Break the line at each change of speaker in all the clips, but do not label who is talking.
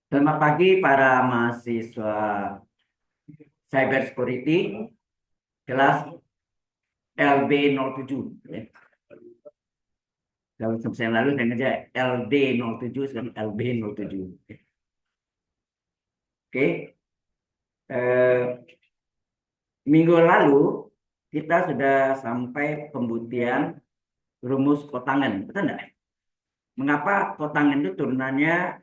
Selamat pagi para mahasiswa Cyber Security kelas LB07. Ya. Kalau semester yang lalu saya ngejar LD07, sekarang LB07. Oke. Eh, Minggu lalu kita sudah sampai pembuktian rumus kotangan, betul enggak? Mengapa kotangan itu turunannya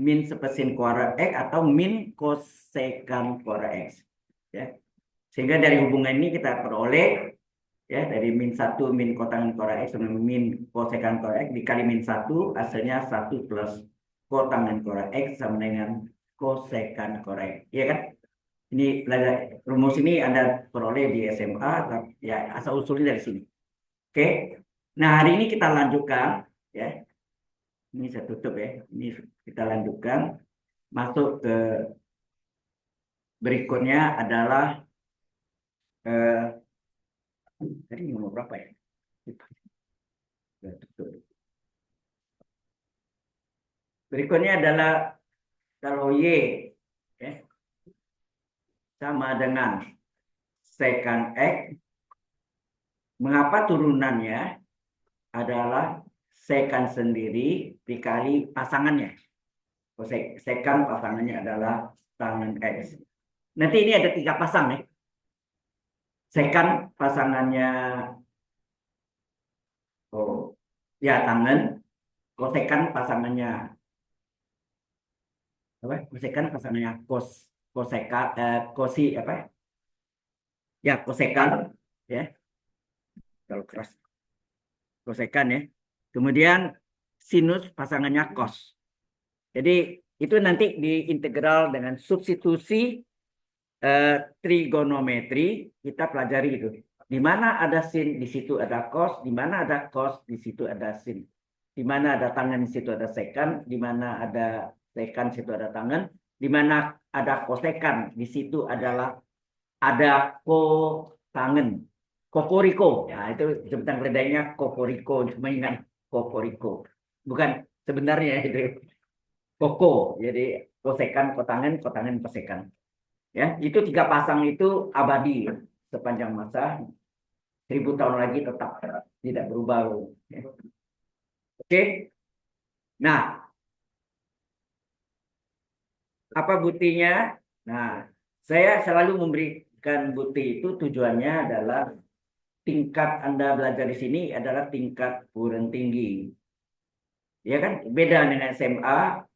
min sepersin kuara X atau min kosekan kuara X? Ya. Sehingga dari hubungan ini kita peroleh ya dari min satu min kotangan kuara X sama min kosekan kuara X dikali min satu hasilnya satu plus kotangan kuara X sama dengan kosekan kuara X. Iya kan? Ini rumus ini Anda peroleh di SMA ya asal usulnya dari sini. Oke. Nah, hari ini kita lanjutkan ya. Ini saya tutup ya. Ini kita lanjutkan masuk ke berikutnya adalah tadi nomor berapa ya? Berikutnya adalah kalau Y ya, sama dengan secant X, mengapa turunannya adalah secant sendiri dikali pasangannya. Secant pasangannya adalah tangan X. Nanti ini ada 3 pasang ya. Secant pasangannya ya tangan, kosekan pasangannya apa? Kosekan pasangannya koseka kosi apa? Ya, kosekan ya. Kalau keras kosekan ya. Kemudian sinus pasangannya cos. Jadi itu nanti diintegral dengan substitusi trigonometri kita pelajari itu. Di mana ada sin, di situ ada cos, di mana ada cos, di situ ada sin. Di mana ada tangan, di situ ada sekan, di mana ada sekan, di situ ada tangan, di mana ada kosekan, di situ adalah ada tangan. Kokoriko. Nah, itu sebutan keledainya kokoriko, mengingat kokoriko. Bukan sebenarnya itu koko. Jadi kosekan, kotangan, kotangan, kosekan. Ya, itu 3 pasang itu abadi sepanjang masa 1000 tahun lagi tetap tidak berubah. Ya. Oke. Nah, apa buktinya? Nah, saya selalu memberikan bukti itu tujuannya adalah tingkat Anda belajar di sini adalah tingkat perguruan tinggi. Ya kan? Beda dengan SMA.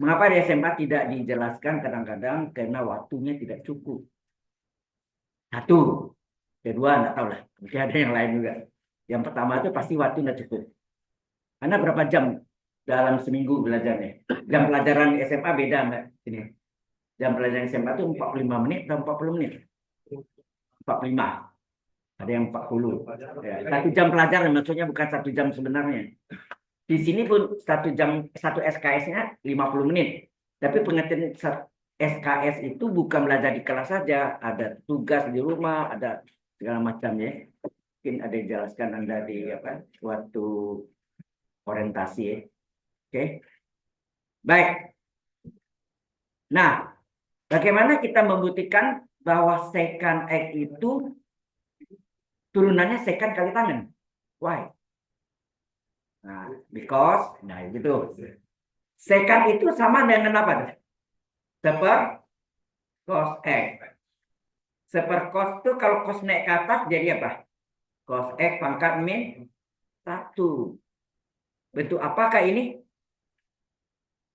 Mengapa di SMA tidak dijelaskan kadang-kadang karena waktunya tidak cukup. Satu. Kedua, enggak tahu lah. Mungkin ada yang lain juga. Yang pertama itu pasti waktu nggak cukup. Anda berapa jam dalam seminggu belajarnya? Jam pelajaran SMA beda nggak? Ini. Jam pelajaran SMA itu 45 menit atau 40 menit? 45. Ada yang 40. Ya, 1 jam pelajaran maksudnya bukan 1 jam sebenarnya. Di sini pun 1 jam, satu SKS-nya 50 menit. Tapi pengertian SKS itu bukan belajar di kelas saja. Ada tugas di rumah, ada segala macam ya. Mungkin ada yang jelaskan Anda di apa waktu orientasi ya. Oke. Baik. Nah, bagaimana kita membuktikan bahwa secant X itu turunannya secant kali tangan? Why? Nah, because, nah gitu. Secant itu sama dengan apa? Seper cos X. Seper cos itu kalau cos naik ke atas jadi apa? Cos X pangkat min 1. Bentuk apakah ini?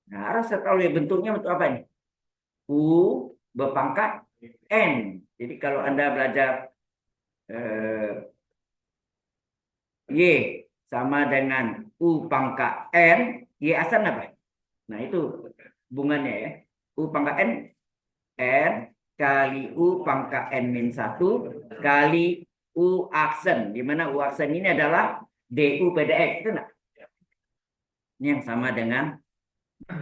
Nah, harus tahu ya bentuknya bentuk apa ini? U berpangkat N. Jadi kalau Anda belajar Y sama dengan U pangkat N, Y asal apa? Nah, itu hubungannya ya. U pangkat N kali U pangkat N min 1 kali U aksen. Di mana U aksen ini adalah DU PDX. Itu enggak? Ini yang sama dengan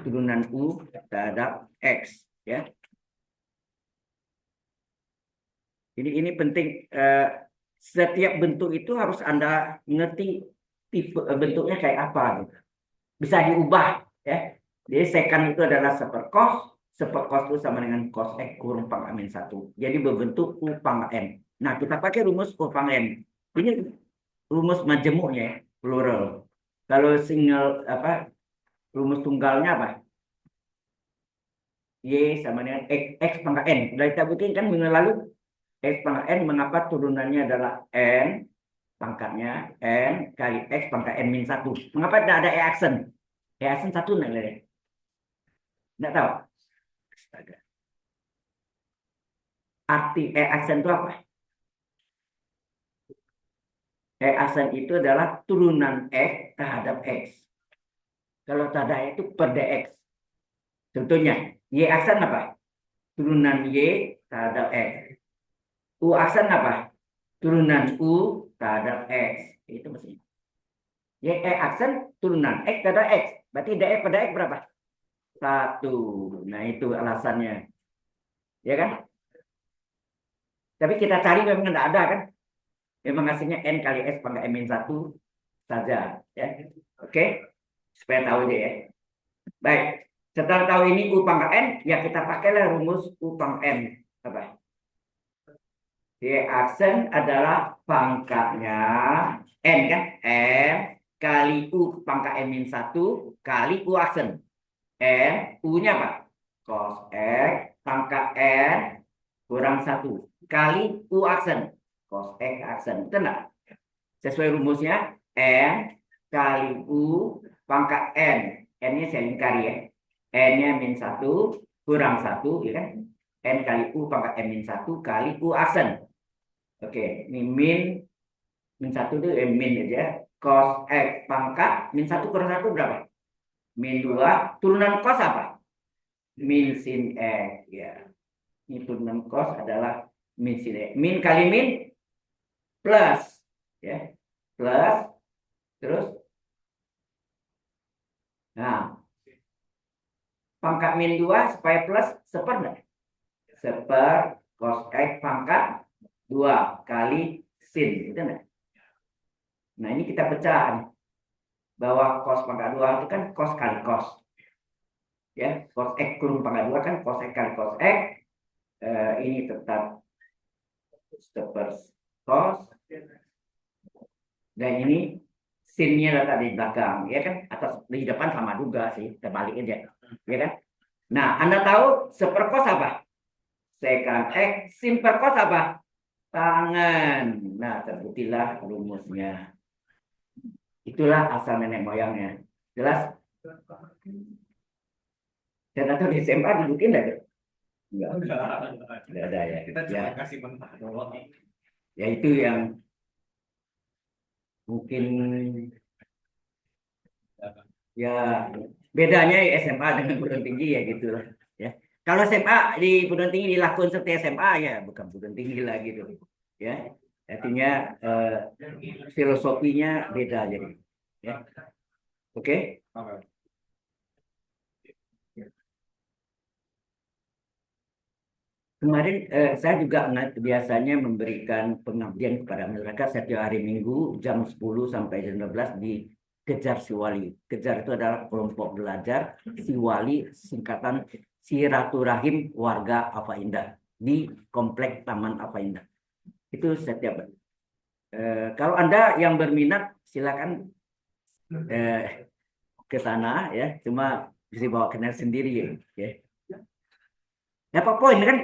turunan U terhadap X. Ya. Ini penting setiap bentuk itu harus Anda ngerti tipe bentuknya kayak apa gitu. Bisa diubah ya. Jadi secant itu adalah seperkos itu sama dengan cos X kurung pangkat min 1. Jadi berbentuk U pangkat N. Nah, kita pakai rumus U pangkat N. Ini rumus majemuknya ya, plural. Kalau single apa rumus tunggalnya apa? Y sama dengan X pangkat N. Sudah kita buktikan kan minggu lalu X pangkat N mengapa turunannya adalah N pangkatnya N kali X pangkat N min 1. Mengapa tidak ada E aksen? E aksen 1 nilai. Tidak tahu. Astaga. Arti E aksen itu apa? E aksen itu adalah turunan X terhadap X. Kalau terhadap itu per dx. Contohnya, Y aksen apa? Turunan Y terhadap X. U aksen apa? Turunan U terhadap X. Itu maksudnya. Y aksen turunan X terhadap X. Berarti dx pada X berapa? 1. Nah, itu alasannya. Ya kan? Tapi kita cari memang tidak ada kan? Memang hasilnya N kali S pangkat M min 1 saja. Ya. Oke? Supaya tahu dia ya. Baik. Setelah tahu ini U pangkat N, ya kita pakailah rumus U pangkat N. Apa? Y aksen adalah pangkatnya N kan? N kali U pangkat M min 1 kali U aksen. N, U-nya apa? Cos X pangkat N kurang 1 kali U aksen. Cos X aksen. Betul nggak? Sesuai rumusnya, N kali U pangkat N. N-nya saya lingkari ya. N-nya min 1 kurang 1, ya kan? N kali U pangkat M min 1 kali U aksen. Oke, ini min 1 itu min aja. Cos X pangkat min 1 kurang 1 berapa? Min 2. Turunan cos apa? Min sin X. Ya. Ini turunan cos adalah min sin X. Min kali min plus. Ya. Plus. Terus. Nah. Pangkat min 2 supaya plus seper enggak? Seper cos X pangkat 2 kali sin. Gitu enggak? Nah, ini kita pecah nih. Bahwa cos pangkat 2 itu kan cos kali cos. Ya, cos X kurung pangkat 2 kan cos X kali cos X. Ini tetap seper cos. Dan ini sinnya letak di belakang, ya kan? Atau di depan sama juga sih, terbalik aja. Ya kan? Nah, Anda tahu seperkos apa? Secant X, sin perkos apa? Tangan. Nah, terbuktilah rumusnya. Itulah asal nenek moyangnya. Jelas? Dan atau di SMA dibukin enggak? Enggak ada ya.
Kita cuma kasih mentah doang.
Ya itu yang mungkin ya bedanya SMA dengan perguruan tinggi ya gitu lah ya. Kalau SMA di perguruan tinggi dilakukan seperti SMA ya bukan perguruan tinggi lah gitu ya. Artinya filosofinya beda jadi ya. Oke. Kemarin saya juga biasanya memberikan pengabdian kepada masyarakat setiap hari Minggu jam 10 sampai jam 12 di Kejar Siwali. Kejar itu adalah kelompok belajar Siwali, singkatan Silaturahim Warga Alfa Indah di Komplek Taman Alfa Indah. Itu setiap kalau Anda yang berminat silakan ke sana ya. Cuma bisa bawa kenal sendiri ya. Dapat poin kan?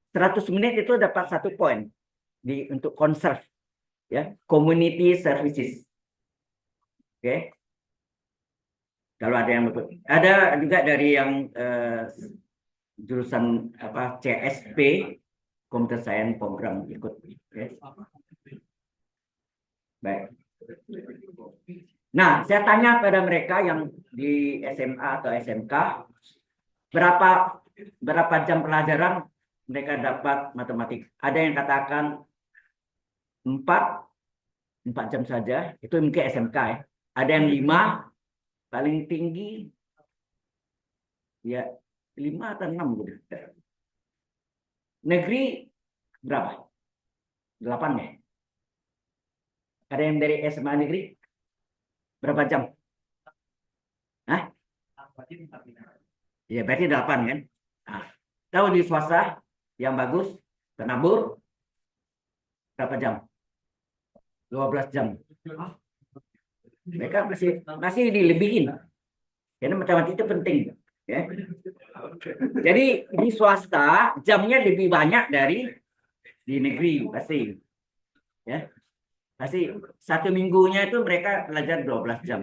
100 menit itu dapat 1 poin untuk conserve ya, community services. Oke. Kalau ada yang ada juga dari yang jurusan apa CSP Computer Science program ikut. Okay. Baik. Nah, saya tanya pada mereka yang di SMA atau SMK berapa jam pelajaran mereka dapat matematik. Ada yang katakan 4 jam saja, itu mungkin SMK ya. Ada yang 5, paling tinggi ya 5 atau 6 gitu. Negeri berapa? 8 ya? Ada yang dari SMA negeri? Berapa jam? Hah? Ya, berarti 8 kan? Nah, tahu di swasta yang bagus, penabur, berapa jam? 12 jam. Mereka masih dilebihin. Karena matematika itu penting. Ya. Jadi di swasta jamnya lebih banyak dari di negeri pasti. Ya. Pasti satu minggunya itu mereka belajar 12 jam.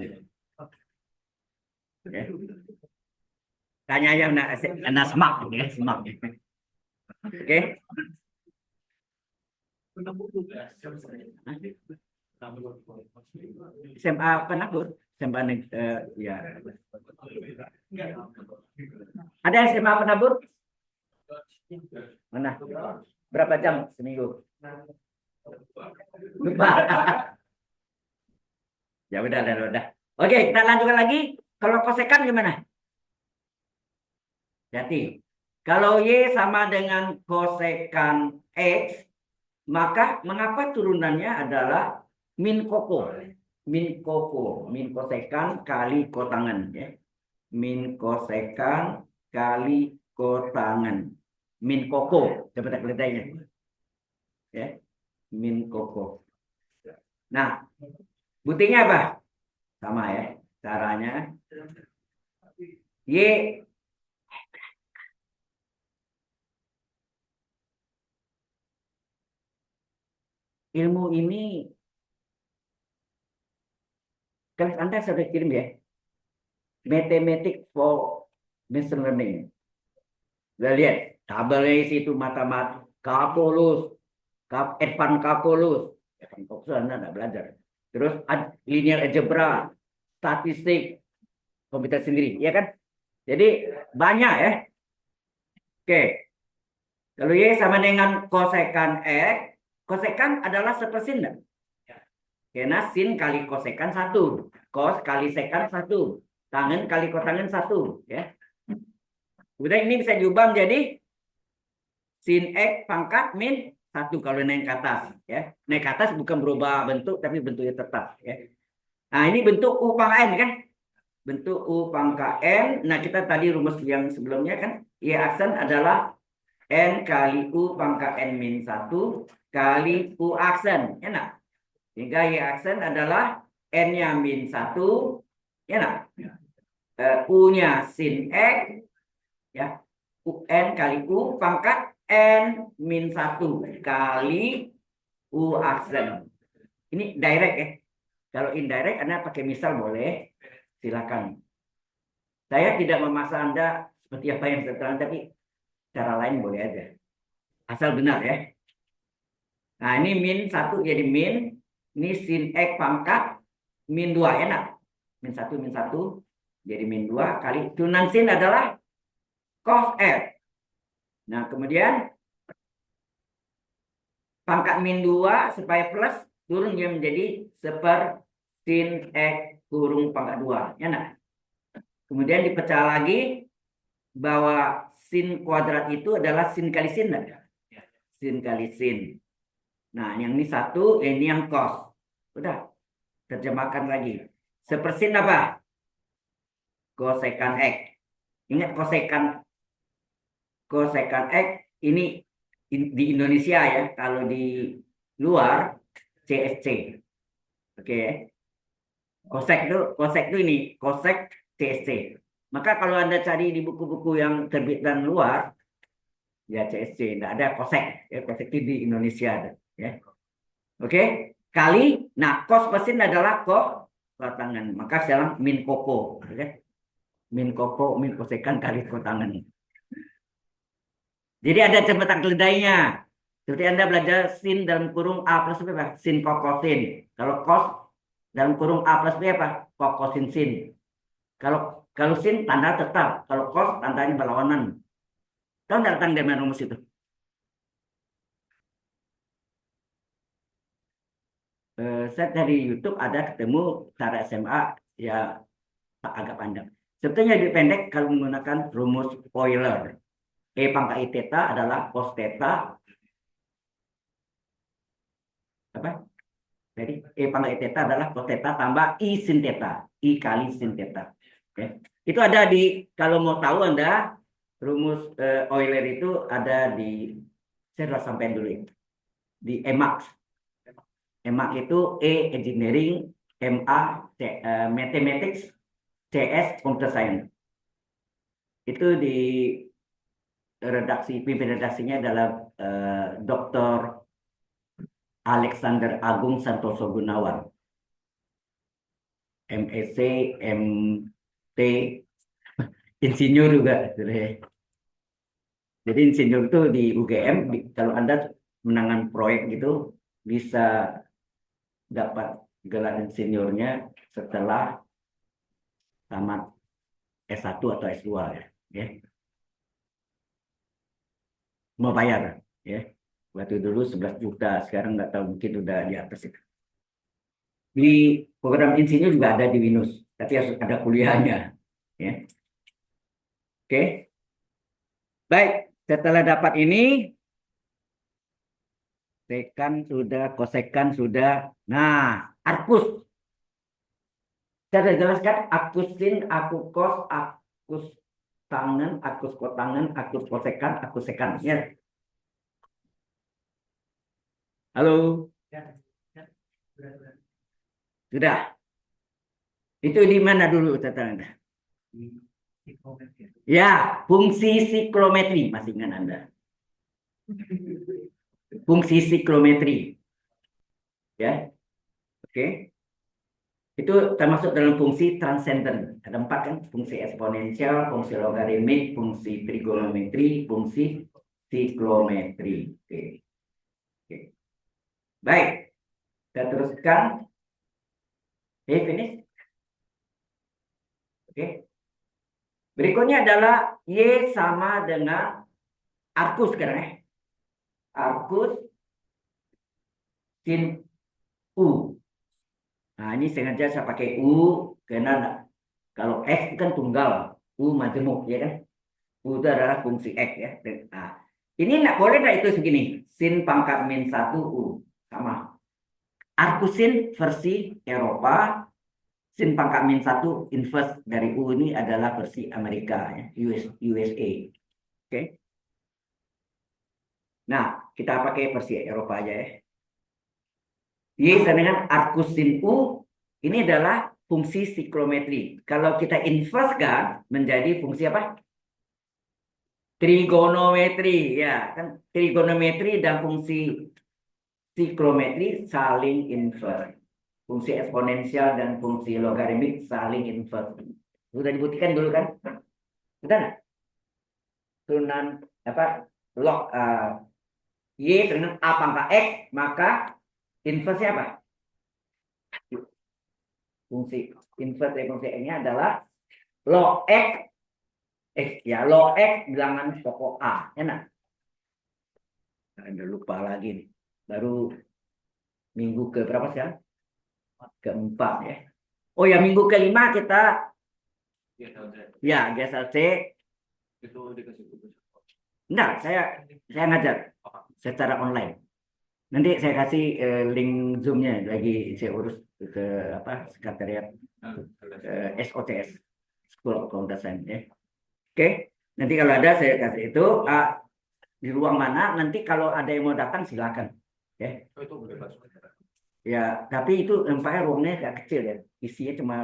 Ya. Tanya yang nak semak, ya, semak. Oke. SMA penabur, SMA ya. Ada SMA penabur? Mana? Berapa jam seminggu? Lupa. Ya udah. Oke, kita lanjutkan lagi. Kalau kosekan gimana? Jadi, kalau Y sama dengan kosekan X, maka mengapa turunannya adalah min koko? Min koko, min kosekan kali kotangan. Ya. Min kosekan kali kotangan. Min koko, coba keletainya. Ya. Min koko. Nah, buktinya apa? Sama ya. Caranya Y ilmu ini kan Anda sudah kirim ya. Mathematics for machine learning. Udah lihat tabelnya isi itu matematik, kalkulus, advanced kalkulus. Advanced kalkulus Anda nggak belajar. Terus linear algebra, statistik, komputer sendiri, ya kan? Jadi banyak ya. Oke. Kalau Y sama dengan kosekan X, kosekan adalah sepersin enggak? Karena sin kali kosekan 1, cos kali sekan 1, tangen kali kotangen 1, ya. Kemudian ini bisa diubah menjadi sin X pangkat min 1 kalau naik ke atas, ya. Naik ke atas bukan berubah bentuk tapi bentuknya tetap, ya. Nah, ini bentuk U pangkat N kan? Bentuk U pangkat N. Nah, kita tadi rumus yang sebelumnya kan, Y aksen adalah N kali U pangkat N min 1 kali U aksen. Enak. Sehingga Y aksen adalah N-nya min 1. Enak. U-nya sin X. Ya. UN kali U pangkat N min 1 kali U aksen. Ini direct ya. Kalau indirect Anda pakai misal boleh. Silakan. Saya tidak memaksa Anda seperti apa yang saya terangkan, tapi cara lain boleh aja. Asal benar ya. Nah, ini min 1 jadi min. Ini sin X pangkat min 2. Enak. Min 1 jadi min 2 kali. Turunan sin adalah cos X. Nah, kemudian pangkat min 2 supaya plus turun dia menjadi seper sin X kurung pangkat 2. Ya, nah. Kemudian dipecah lagi bahwa sin kuadrat itu adalah sin kali sin. Sin kali sin. Nah, yang ini 1, ini yang cos. Udah, terjemahkan lagi. Sepersin apa? Kosekan X. Ingat kosekan X ini di Indonesia ya. Kalau di luar CSC. Oke. Kosek itu ini kosek CSC. Maka kalau Anda cari di buku-buku yang terbitan luar ya CSC, tidak ada kosek. Ya, kosek itu di Indonesia ada, ya. Oke. Kali, nah kos persin adalah kotangan. Maka sekarang min koko, oke. Min koko, min kosekan kali kotangan. Jadi ada cepatan keledainya. Seperti Anda belajar sin dalam kurung A plus B apa? Sin kokosin. Kalau kos dalam kurung A plus B apa? Kokosin sin. Kalau sin tanda tetap. Kalau kos tandanya berlawanan. Tahu nggak tentang dengan rumus itu? Saya dari YouTube ada ketemu cara SMA ya agak panjang. Sebetulnya lebih pendek kalau menggunakan rumus Euler. E pangkat I theta adalah cos theta apa? Jadi E pangkat E theta adalah cos theta tambah I sin theta. I kali sin theta. Oke. Itu ada di, kalau mau tahu Anda, rumus Euler itu ada di, saya sudah sampaikan dulu ya, di EMAX. EMAX itu E Engineering, MA Mathematics, CS Computer Science. Itu di redaksi, pimpin redaksinya adalah Dr. Alexander Agung Santoso Gunawan, MEC, MT, insinyur juga. Jadi insinyur itu di UGM, kalau Anda menangan proyek gitu, bisa dapat gelar insinyurnya setelah tamat S1 atau S2 ya. Ya. Mau bayar ya. Waktu dulu 11 juta, sekarang nggak tahu, mungkin udah di atas itu. Di program insinyur juga ada di Winus, tapi harus ada kuliahnya ya. Oke. Baik, setelah dapat ini, sekan sudah, kosekan sudah. Nah, arkus. Saya sudah jelaskan akus sin, akus kos, akus tangen, akus kotangen, akus kosekan, akus sekan. Ya. Halo, sudah. Itu di mana dulu catatan Anda? Ya, fungsi siklometri, masih ingat Anda? Fungsi siklometri. Ya, oke. Itu termasuk dalam fungsi transenden. Ada 4 kan? Fungsi eksponensial, fungsi logaritmik, fungsi trigonometri, fungsi siklometri. Oke. Oke. Baik, kita teruskan. Finish. Oke. Berikutnya adalah Y sama dengan arcus sekarang ya. Arcus sin U. Nah, ini sengaja saya pakai U karena kalau X itu kan tunggal, U majemuk ya kan. U itu adalah fungsi X ya. Nah, ini nggak boleh nggak itu segini. Sin pangkat min 1 U. Sama. Arcusin versi Eropa, sin pangkat min 1 inverse dari U ini adalah versi Amerika ya. USA. Oke. Nah, kita pakai versi Eropa aja ya. Y sama dengan arcusin U ini adalah fungsi siklometri. Kalau kita inversekan menjadi fungsi apa? Trigonometri ya, kan trigonometri dan fungsi siklometri saling inverse. Fungsi eksponensial dan fungsi logaritmik saling inverse. Sudah dibuktikan dulu kan? Sudah nggak? Turunan apa? Log Y dengan A pangkat X, maka inverse apa? Fungsi inverse dari fungsi X-nya adalah log X. Ya, log X bilangan pokok A. Enak. Udah lupa lagi nih. Baru minggu ke berapa sekarang? Keempat ya. Oh ya, minggu kelima kita ya GSLC.
Itu dikasih tugas.
Enggak, saya ngajar secara online. Nanti saya kasih link Zoom-nya lagi saya urus ke apa sekretariat SOCS School of Computer Science ya. Oke, nanti kalau ada saya kasih itu di ruang mana. Nanti kalau ada yang mau datang silakan ya.
Oh, itu boleh masuk.
Ya, tapi itu nampaknya ruangnya agak kecil ya. Isinya cuma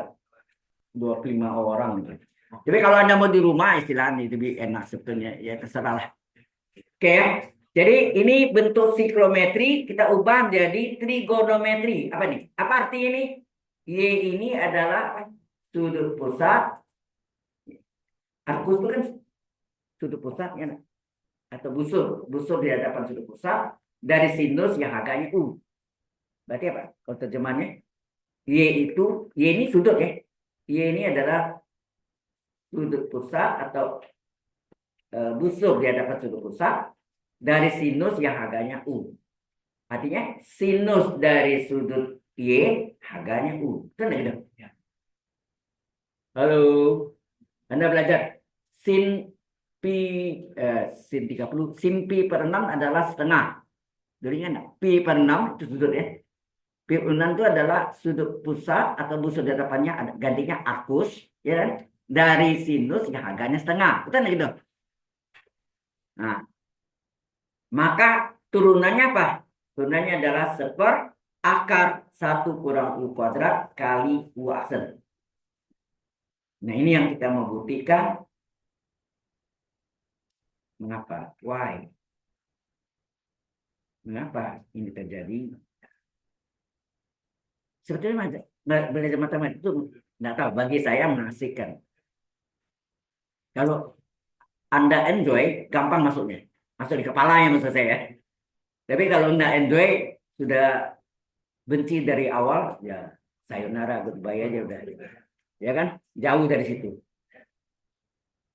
25 orang gitu. Tapi kalau Anda mau di rumah istilahnya lebih enak sebetulnya ya terserah lah. Oke ya. Jadi ini bentuk siklometri kita ubah menjadi trigonometri. Apa nih? Apa arti ini? Y ini adalah sudut pusat. Arcus itu kan sudut pusat ya, atau busur. Busur di hadapan sudut pusat dari sinus yang agaknya U. Berarti apa? Kalau terjemahannya Y itu, Y ini sudut ya. Y ini adalah sudut pusat atau busur di hadapan sudut pusat dari sinus yang harganya U. Artinya sinus dari sudut Y harganya U. Betul tidak? Ya. Halo. Anda belajar sin pi sin 30, sin pi per 6 adalah setengah. Jadi ingat pi per 6 itu sudut ya. Piunan itu adalah sudut pusat atau busur depannya gantinya arcus, ya kan? Dari sinus yang harganya setengah, betul nggak gitu? Nah, maka turunannya apa? Turunannya adalah akar 1 - U² kali U aksen. Nah, ini yang kita mau buktikan. Mengapa? Why? Mengapa ini terjadi? Sebetulnya belajar matematika itu nggak tahu. Bagi saya mengasihkan. Kalau Anda enjoy, gampang masuknya. Masuk di kepalanya maksud saya. Tapi kalau Anda enjoy, sudah benci dari awal, ya sayonara, goodbye aja udah. Ya kan? Jauh dari situ.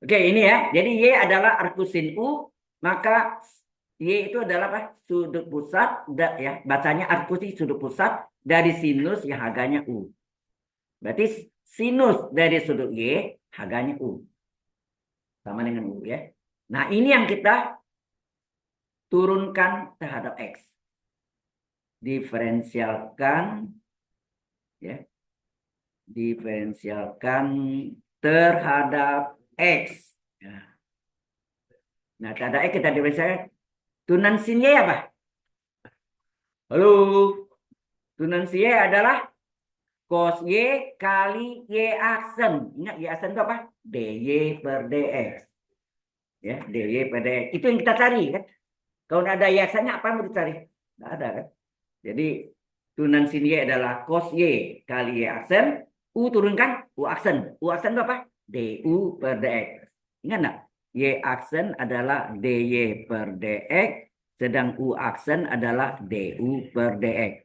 Oke, ini ya. Jadi Y adalah arkusin U, maka Y itu adalah apa? Sudut pusat, ya. Bacanya arkusin sudut pusat dari sinus yang harganya U. Berarti sinus dari sudut Y harganya U. Sama dengan U ya. Nah, ini yang kita turunkan terhadap X. Diferensialkan ya. Diferensialkan terhadap X. Nah, terhadap X kita diferensialkan. Turunan sin Y apa? Halo. Turunan sin Y adalah cos Y kali Y aksen. Ingat Y aksen itu apa? DY per DX. Ya, DY per DX. Itu yang kita cari kan. Kalau nggak ada Y aksennya apa yang mau dicari? Nggak ada kan. Jadi turunan sin Y adalah cos Y kali Y aksen. U turunkan U aksen. U aksen itu apa? DU per DX. Ingat nggak? Y aksen adalah DY per DX. Sedang U aksen adalah DU per DX.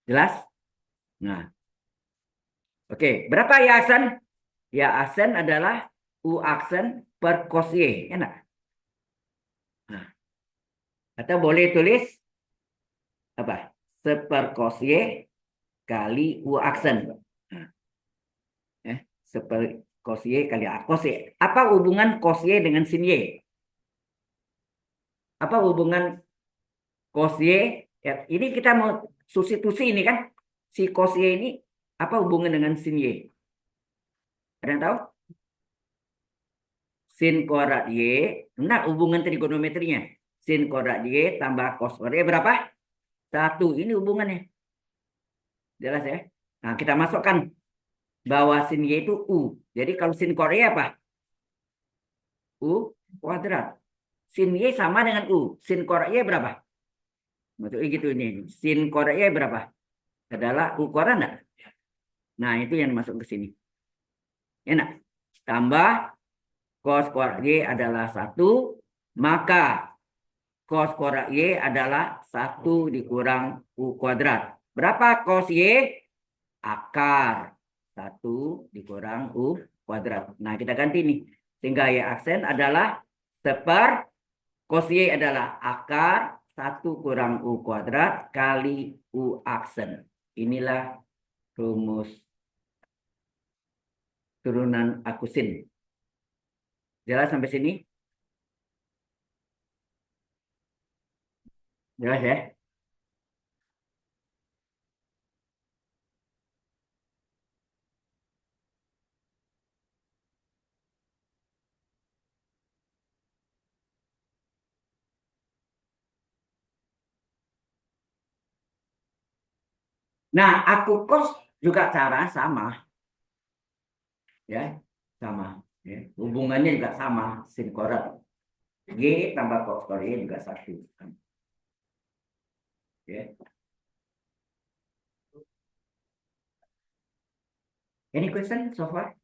Jelas? Nah, oke. Berapa Y aksen? Y aksen adalah U aksen per cos Y. Enak? Nah, atau boleh tulis apa? Seper cos Y kali U aksen. Seper cos Y kali cos Y. Apa hubungan cos Y dengan sin Y? Apa hubungan cos Y? Ya, ini kita mau substitusi ini kan. Si cos Y ini apa hubungan dengan sin Y? Ada yang tahu? Sin kuadrat Y. Nah, hubungan trigonometrinya. Sin kuadrat Y tambah cos kuadrat Y berapa? 1. Ini hubungannya. Jelas ya? Nah, kita masukkan bahwa sin Y itu U. Jadi kalau sin kuadrat Y apa? U kuadrat. Sin Y sama dengan U. Sin kuadrat Y berapa? Maksudnya gitu ini. Sin kuadrat Y berapa? Adalah U kuadrat enggak? Nah, itu yang masuk ke sini. Enak. Tambah cos kuadrat Y adalah 1. Maka cos kuadrat Y adalah 1 dikurang U kuadrat. Berapa cos Y? Akar 1 dikurang U kuadrat. Nah, kita ganti nih. Sehingga Y aksen adalah seper cos Y adalah akar 1 kurang U kuadrat kali U aksen. Inilah rumus turunan akusin. Jelas sampai sini? Jelas ya? Nah, aku kos juga cara sama. Ya, sama. Ya. Hubungannya juga sama. Sin kuadrat Y tambah cos kuadrat Y juga 1. Ya. Any question so far?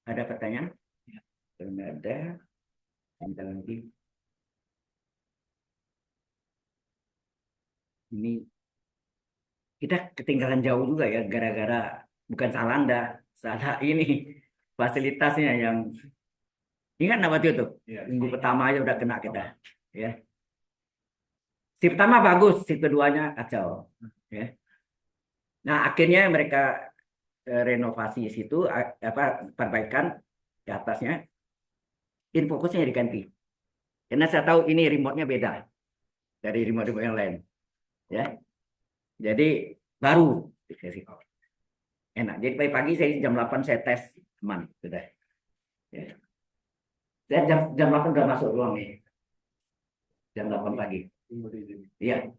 Ada pertanyaan? Kalau nggak ada, kita lagi. Ini kita ketinggalan jauh juga ya, gara-gara bukan salah Anda, salah ini fasilitasnya yang ingat nggak waktu itu? Minggu pertama aja udah kena kita. Ya. Si pertama bagus, si keduanya kacau. Ya. Nah, akhirnya mereka renovasi situ, apa perbaikan di atasnya, infokusnya diganti. Karena saya tahu ini remote-nya beda dari remote-remote yang lain. Ya. Jadi baru dikasih. Enak. Jadi pagi-pagi saya jam 8 saya tes aman sudah. Ya. Saya jam 8 udah masuk ruang nih. Jam 8 pagi. Iya.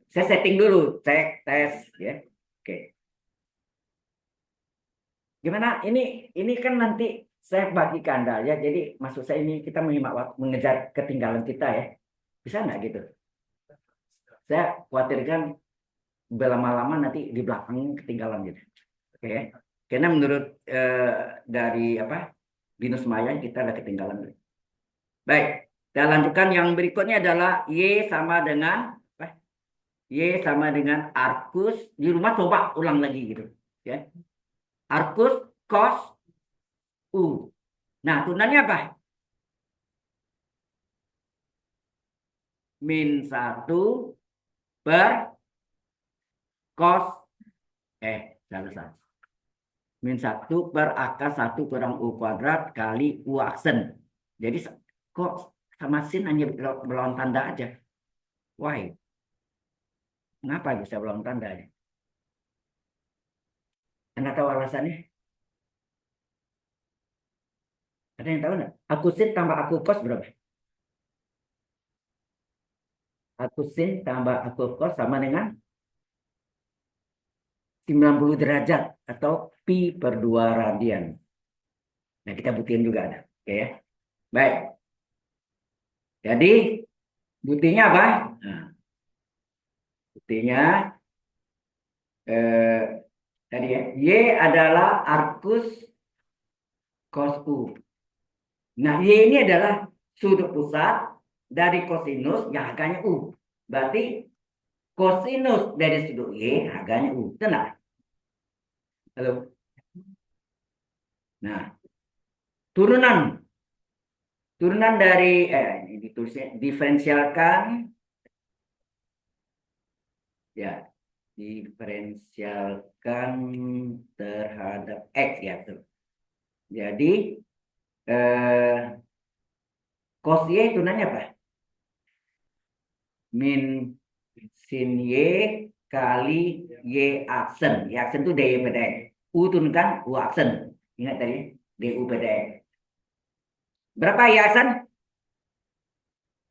Saya setting dulu, cek tes ya. Oke. Gimana? Ini kan nanti saya bagi ke Anda ya. Jadi maksud saya ini kita menyimak waktu, mengejar ketinggalan kita ya. Bisa nggak gitu? Saya khawatirkan berlama-lama nanti di belakang ketinggalan gitu. Oke. Ya. Karena menurut dari apa? Binus Maya kita ada ketinggalan. Baik. Kita lanjutkan yang berikutnya adalah Y sama dengan apa? Y sama dengan Arcus. Di rumah coba ulang lagi gitu. Ya. Arcus cos U. Nah, turunannya apa? Min 1 per cos salah. Min 1 per akar 1 kurang U kuadrat kali U aksen. Jadi kok sama sin hanya berlawan tanda aja. Why? Kenapa bisa berlawan tanda aja? Anda tahu alasannya? Ada yang tahu nggak? Aku sin tambah aku cos berapa? Aku sin tambah aku cos sama dengan 90 derajat atau pi per 2 radian. Nah, kita buktiin juga ada. Oke ya. Baik. Jadi buktinya apa? Nah, buktinya eh, tadi ya. Y adalah arcus cos U. Nah, Y ini adalah sudut pusat dari kosinus yang harganya U. Berarti kosinus dari sudut Y harganya U. Tenang. Halo. Nah, turunan dari ini ditulisnya diferensialkan ya, diferensialkan terhadap X ya tuh. Jadi cos Y turunannya apa? Min sin Y kali Y aksen. Y aksen itu DY per DX. U turunkan U aksen. Ingat tadi DU per DX. Berapa Y aksen?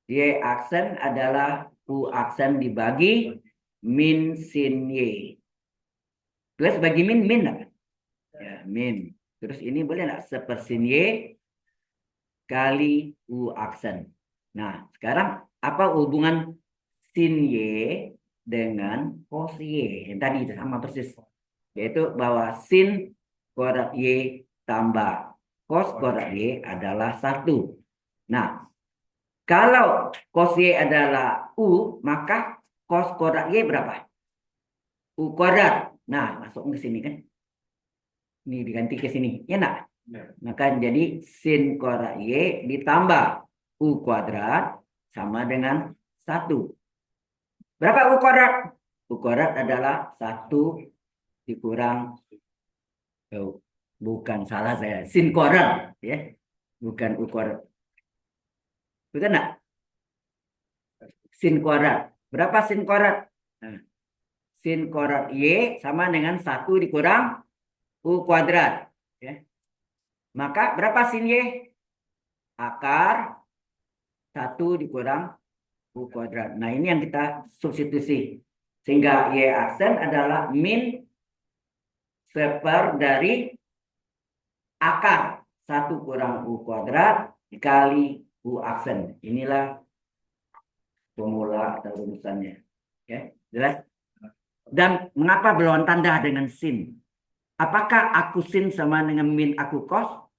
Y aksen adalah U aksen dibagi min sin Y. Terus bagi min apa? Ya, min. Terus ini boleh nggak sepersin Y kali U aksen. Nah, sekarang apa hubungan sin Y dengan cos Y? Yang tadi itu sama persis. Yaitu bahwa sin kuadrat Y tambah cos kuadrat Y adalah 1. Nah, kalau cos Y adalah U, maka cos kuadrat Y berapa? U kuadrat. Nah, masuk ke sini kan. Ini diganti ke sini. Ya enggak? Maka jadi sin kuadrat Y ditambah U kuadrat sama dengan 1. Berapa U kuadrat? U kuadrat adalah 1 dikurang, bukan salah saya, sin kuadrat. Ya. Bukan U kuadrat. Betul enggak? Sin kuadrat. Berapa sin kuadrat? Nah, sin kuadrat Y sama dengan 1 dikurang U kuadrat. Ya. Maka berapa sin Y? Akar 1 dikurang U kuadrat. Nah, ini yang kita substitusi. Sehingga Y aksen adalah min seper dari akar 1 kurang U kuadrat dikali U aksen. Inilah formula atau rumusannya. Oke, jelas? Dan mengapa berlawan tanda dengan sin? Apakah aku sin sama dengan min aku cos?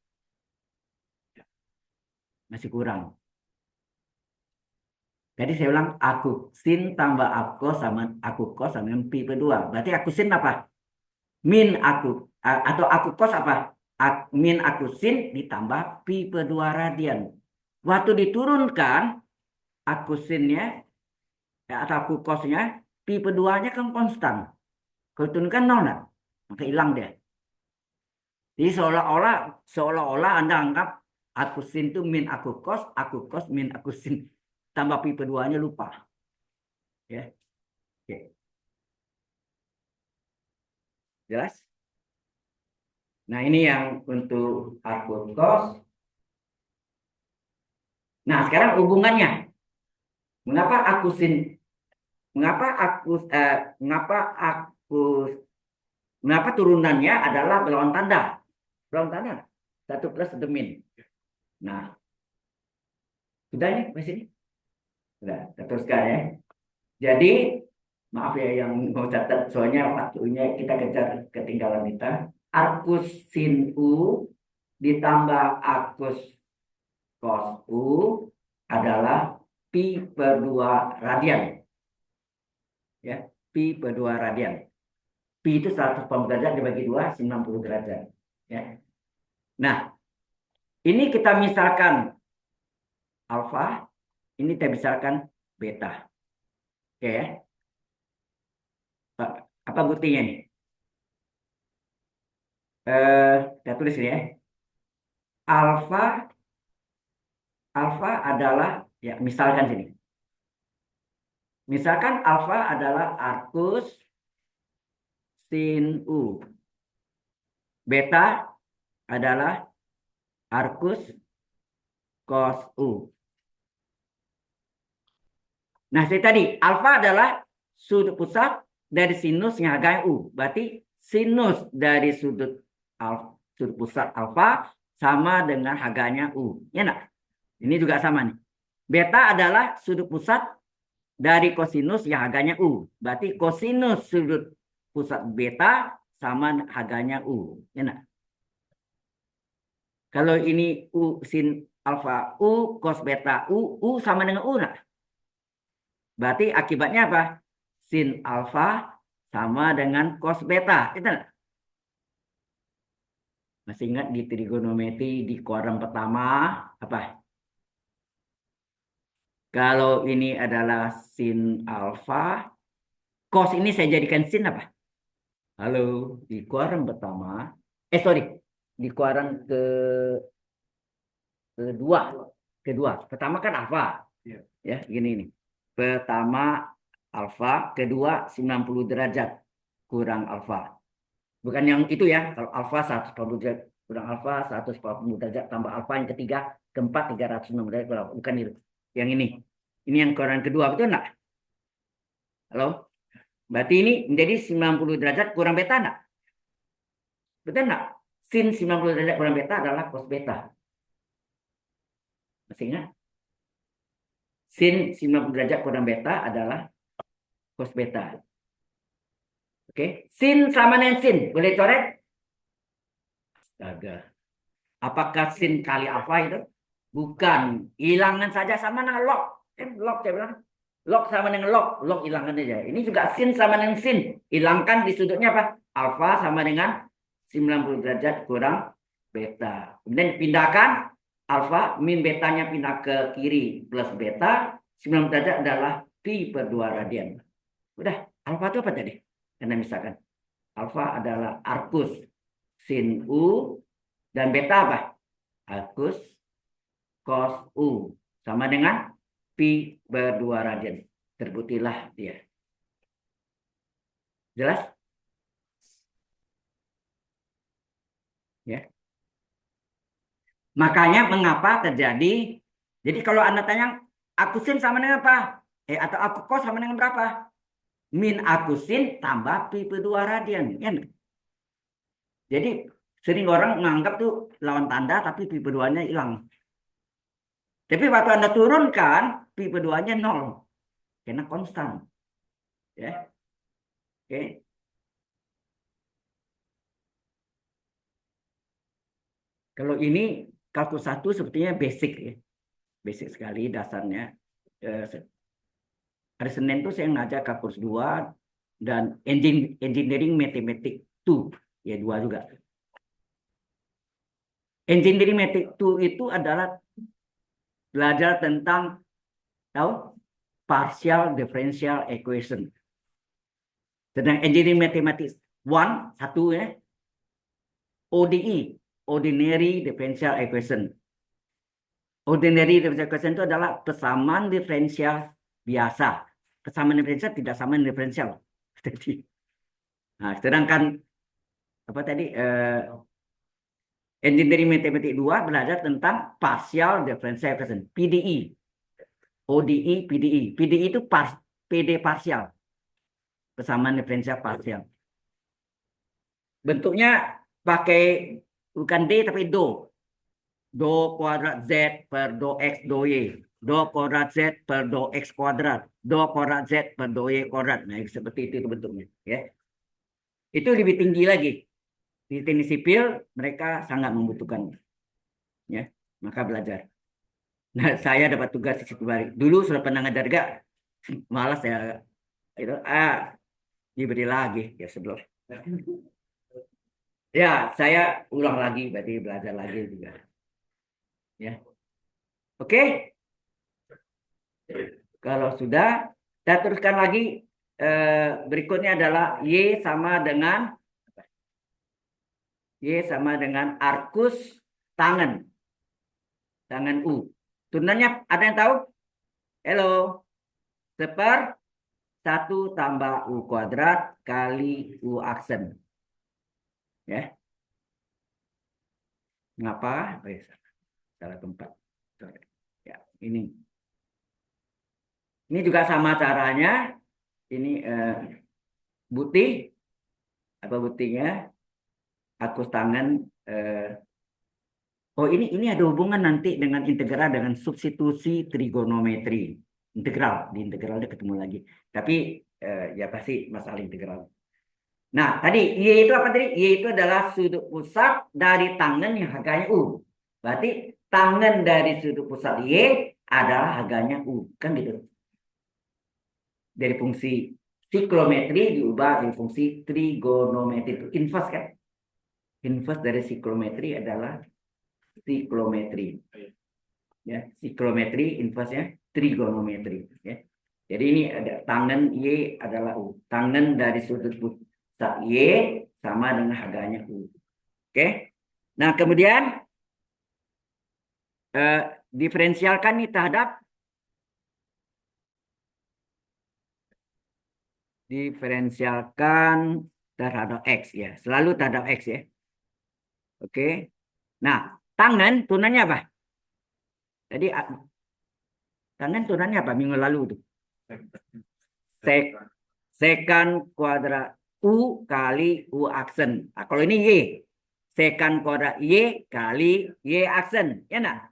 Masih kurang. Jadi saya ulang, aku sin tambah aku sama aku cos sama dengan pi per 2. Berarti aku sin apa? Min aku atau aku cos apa? Min aku sin ditambah pi per 2 radian. Waktu diturunkan aku sinnya ya, atau aku cosnya pi per 2-nya kan konstan. Kalau diturunkan 0 nah, maka hilang dia. Jadi seolah-olah Anda anggap aku sin itu min aku cos min aku sin tambah pi per 2-nya lupa. Ya. Oke. Jelas? Nah, ini yang untuk arkus cos. Nah, sekarang hubungannya. Mengapa akusin? Mengapa akus? Mengapa akus? Mengapa turunannya adalah berlawan tanda? Berlawan tanda. Satu plus satu min. Nah, sudah ini di sini. Sudah, kita teruskan ya. Jadi, maaf ya yang mau catat, soalnya waktunya kita kejar ketinggalan kita. Arkus sin U ditambah arkus cos U adalah pi per 2 radian. Ya, pi per 2 radian. Pi itu 180 derajat dibagi 2, 90 derajat. Ya. Nah, ini kita misalkan alfa, ini kita misalkan beta. Oke ya. Apa buktinya nih? Kita tulis ini ya. Alfa adalah, ya misalkan sini. Misalkan alfa adalah arkus sin U. Beta adalah arkus cos U. Nah, seperti tadi, alfa adalah sudut pusat dari sinus yang harganya U. Berarti sinus dari sudut pusat alfa sama dengan harganya U. Ya enggak? Ini juga sama nih. Beta adalah sudut pusat dari kosinus yang harganya U. Berarti kosinus sudut pusat beta sama harganya U. Ya enggak? Kalau ini U sin alfa U, cos beta U sama dengan U enggak? Berarti akibatnya apa? Sin alfa sama dengan cos beta. Itu enggak? Masih ingat di trigonometri di kuadran pertama apa? Kalau ini adalah sin alfa, cos ini saya jadikan sin apa? Halo, di kuadran pertama, sorry, di kuadran kedua, Pertama kan alfa, ya, gini nih. Pertama alfa, kedua 90 derajat kurang alfa. Bukan yang itu ya, kalau alfa 140 derajat kurang alfa 140 derajat tambah alfa yang ketiga, keempat 360 derajat, bukan itu. Yang ini. Ini yang kuadran kedua, betul enggak? Halo? Berarti ini menjadi 90 derajat kurang beta enggak? Betul enggak? Sin 90 derajat kurang beta adalah cos beta. Masih ingat? Sin 90 derajat kurang beta adalah cos beta. Oke? Sin sama dengan sin. Boleh coret? Astaga. Apakah sin kali alfa itu? Bukan. Hilangkan saja sama dengan log. Log saya bilang. Log sama dengan log. Log hilangkan aja. Ini juga sin sama dengan sin. Hilangkan di sudutnya apa? Alfa sama dengan 90 derajat kurang beta. Kemudian pindahkan alfa, min betanya pindah ke kiri plus beta. 90 derajat adalah pi per 2 radian. Udah, alfa itu apa tadi? Karena misalkan alfa adalah arkus sin U dan beta apa? Arkus cos U sama dengan pi per 2 radian. Terbuktilah dia. Jelas? Ya. Makanya mengapa terjadi? Jadi kalau Anda tanya akusin sama dengan apa? Atau aku cos sama dengan berapa? Min akusin tambah pi per 2 radian. Ya. Jadi sering orang menganggap tuh lawan tanda tapi pi per 2-nya hilang. Tapi waktu Anda turunkan pi per 2-nya 0. Karena konstan. Ya. Oke. Kalau ini kalkulus 1 sepertinya basic ya. Basic sekali dasarnya. Hari Senin tuh saya ngajar kalkulus 2 dan engineering mathematics 2. Ya 2 juga. Engineering mathematics 2 itu adalah belajar tentang tahu partial differential equation. Sedang engineering mathematics 1 satu ya. ODE, ordinary differential equation. Ordinary differential equation itu adalah kesamaan diferensial biasa. Kesamaan diferensial tidak sama diferensial. Nah, sedangkan apa tadi engineering matematik 2 belajar tentang partial differential equation, PDE, ODE, PDE. PDE itu PD partial, persamaan diferensial partial. Bentuknya pakai bukan D tapi do. Do kuadrat Z per do X do Y. Do kuadrat Z per do X kuadrat. Do kuadrat Z per do Y kuadrat. Nah, seperti itu bentuknya. Ya. Itu lebih tinggi lagi. Di teknik sipil, mereka sangat membutuhkan. Ya, maka belajar. Nah, saya dapat tugas di situ balik. Dulu sudah pernah ngajar juga. Malas ya. Itu, diberi lagi. Ya, sebelum. Ya, saya ulang lagi. Berarti belajar lagi juga. Ya. Oke. Kalau sudah, kita teruskan lagi. Berikutnya adalah Y sama dengan arkus tangan U. Turunannya ada yang tahu? Halo, seper 1 tambah U kuadrat kali U aksen. Ya, ngapa? Salah tempat. Ya, ini juga sama caranya. Ini bukti apa buktinya? Arkus tangan. Oh, ini ada hubungan nanti dengan integral dengan substitusi trigonometri. Integral, di integralnya ketemu lagi. Tapi ya pasti masalah integral. Nah, tadi Y itu apa tadi? Y itu adalah sudut pusat dari tangan yang harganya U. Berarti tangan dari sudut pusat Y adalah harganya U. Kan gitu. Dari fungsi siklometri diubah jadi fungsi trigonometri. Itu inverse kan? Inverse dari siklometri adalah siklometri. Ya, siklometri inversnya trigonometri. Ya. Jadi ini ada tangan Y adalah U. Tangan dari sudut pusat Y sama dengan harganya U. Oke. Nah, kemudian diferensialkan nih terhadap X ya. Selalu terhadap X ya. Oke. Nah, tangan tunannya apa? Jadi tangan tunannya apa minggu lalu tuh? Sek sekan kuadrat U kali U aksen. Nah, kalau ini Y. Sekan kuadrat Y kali Y aksen. Ya enggak?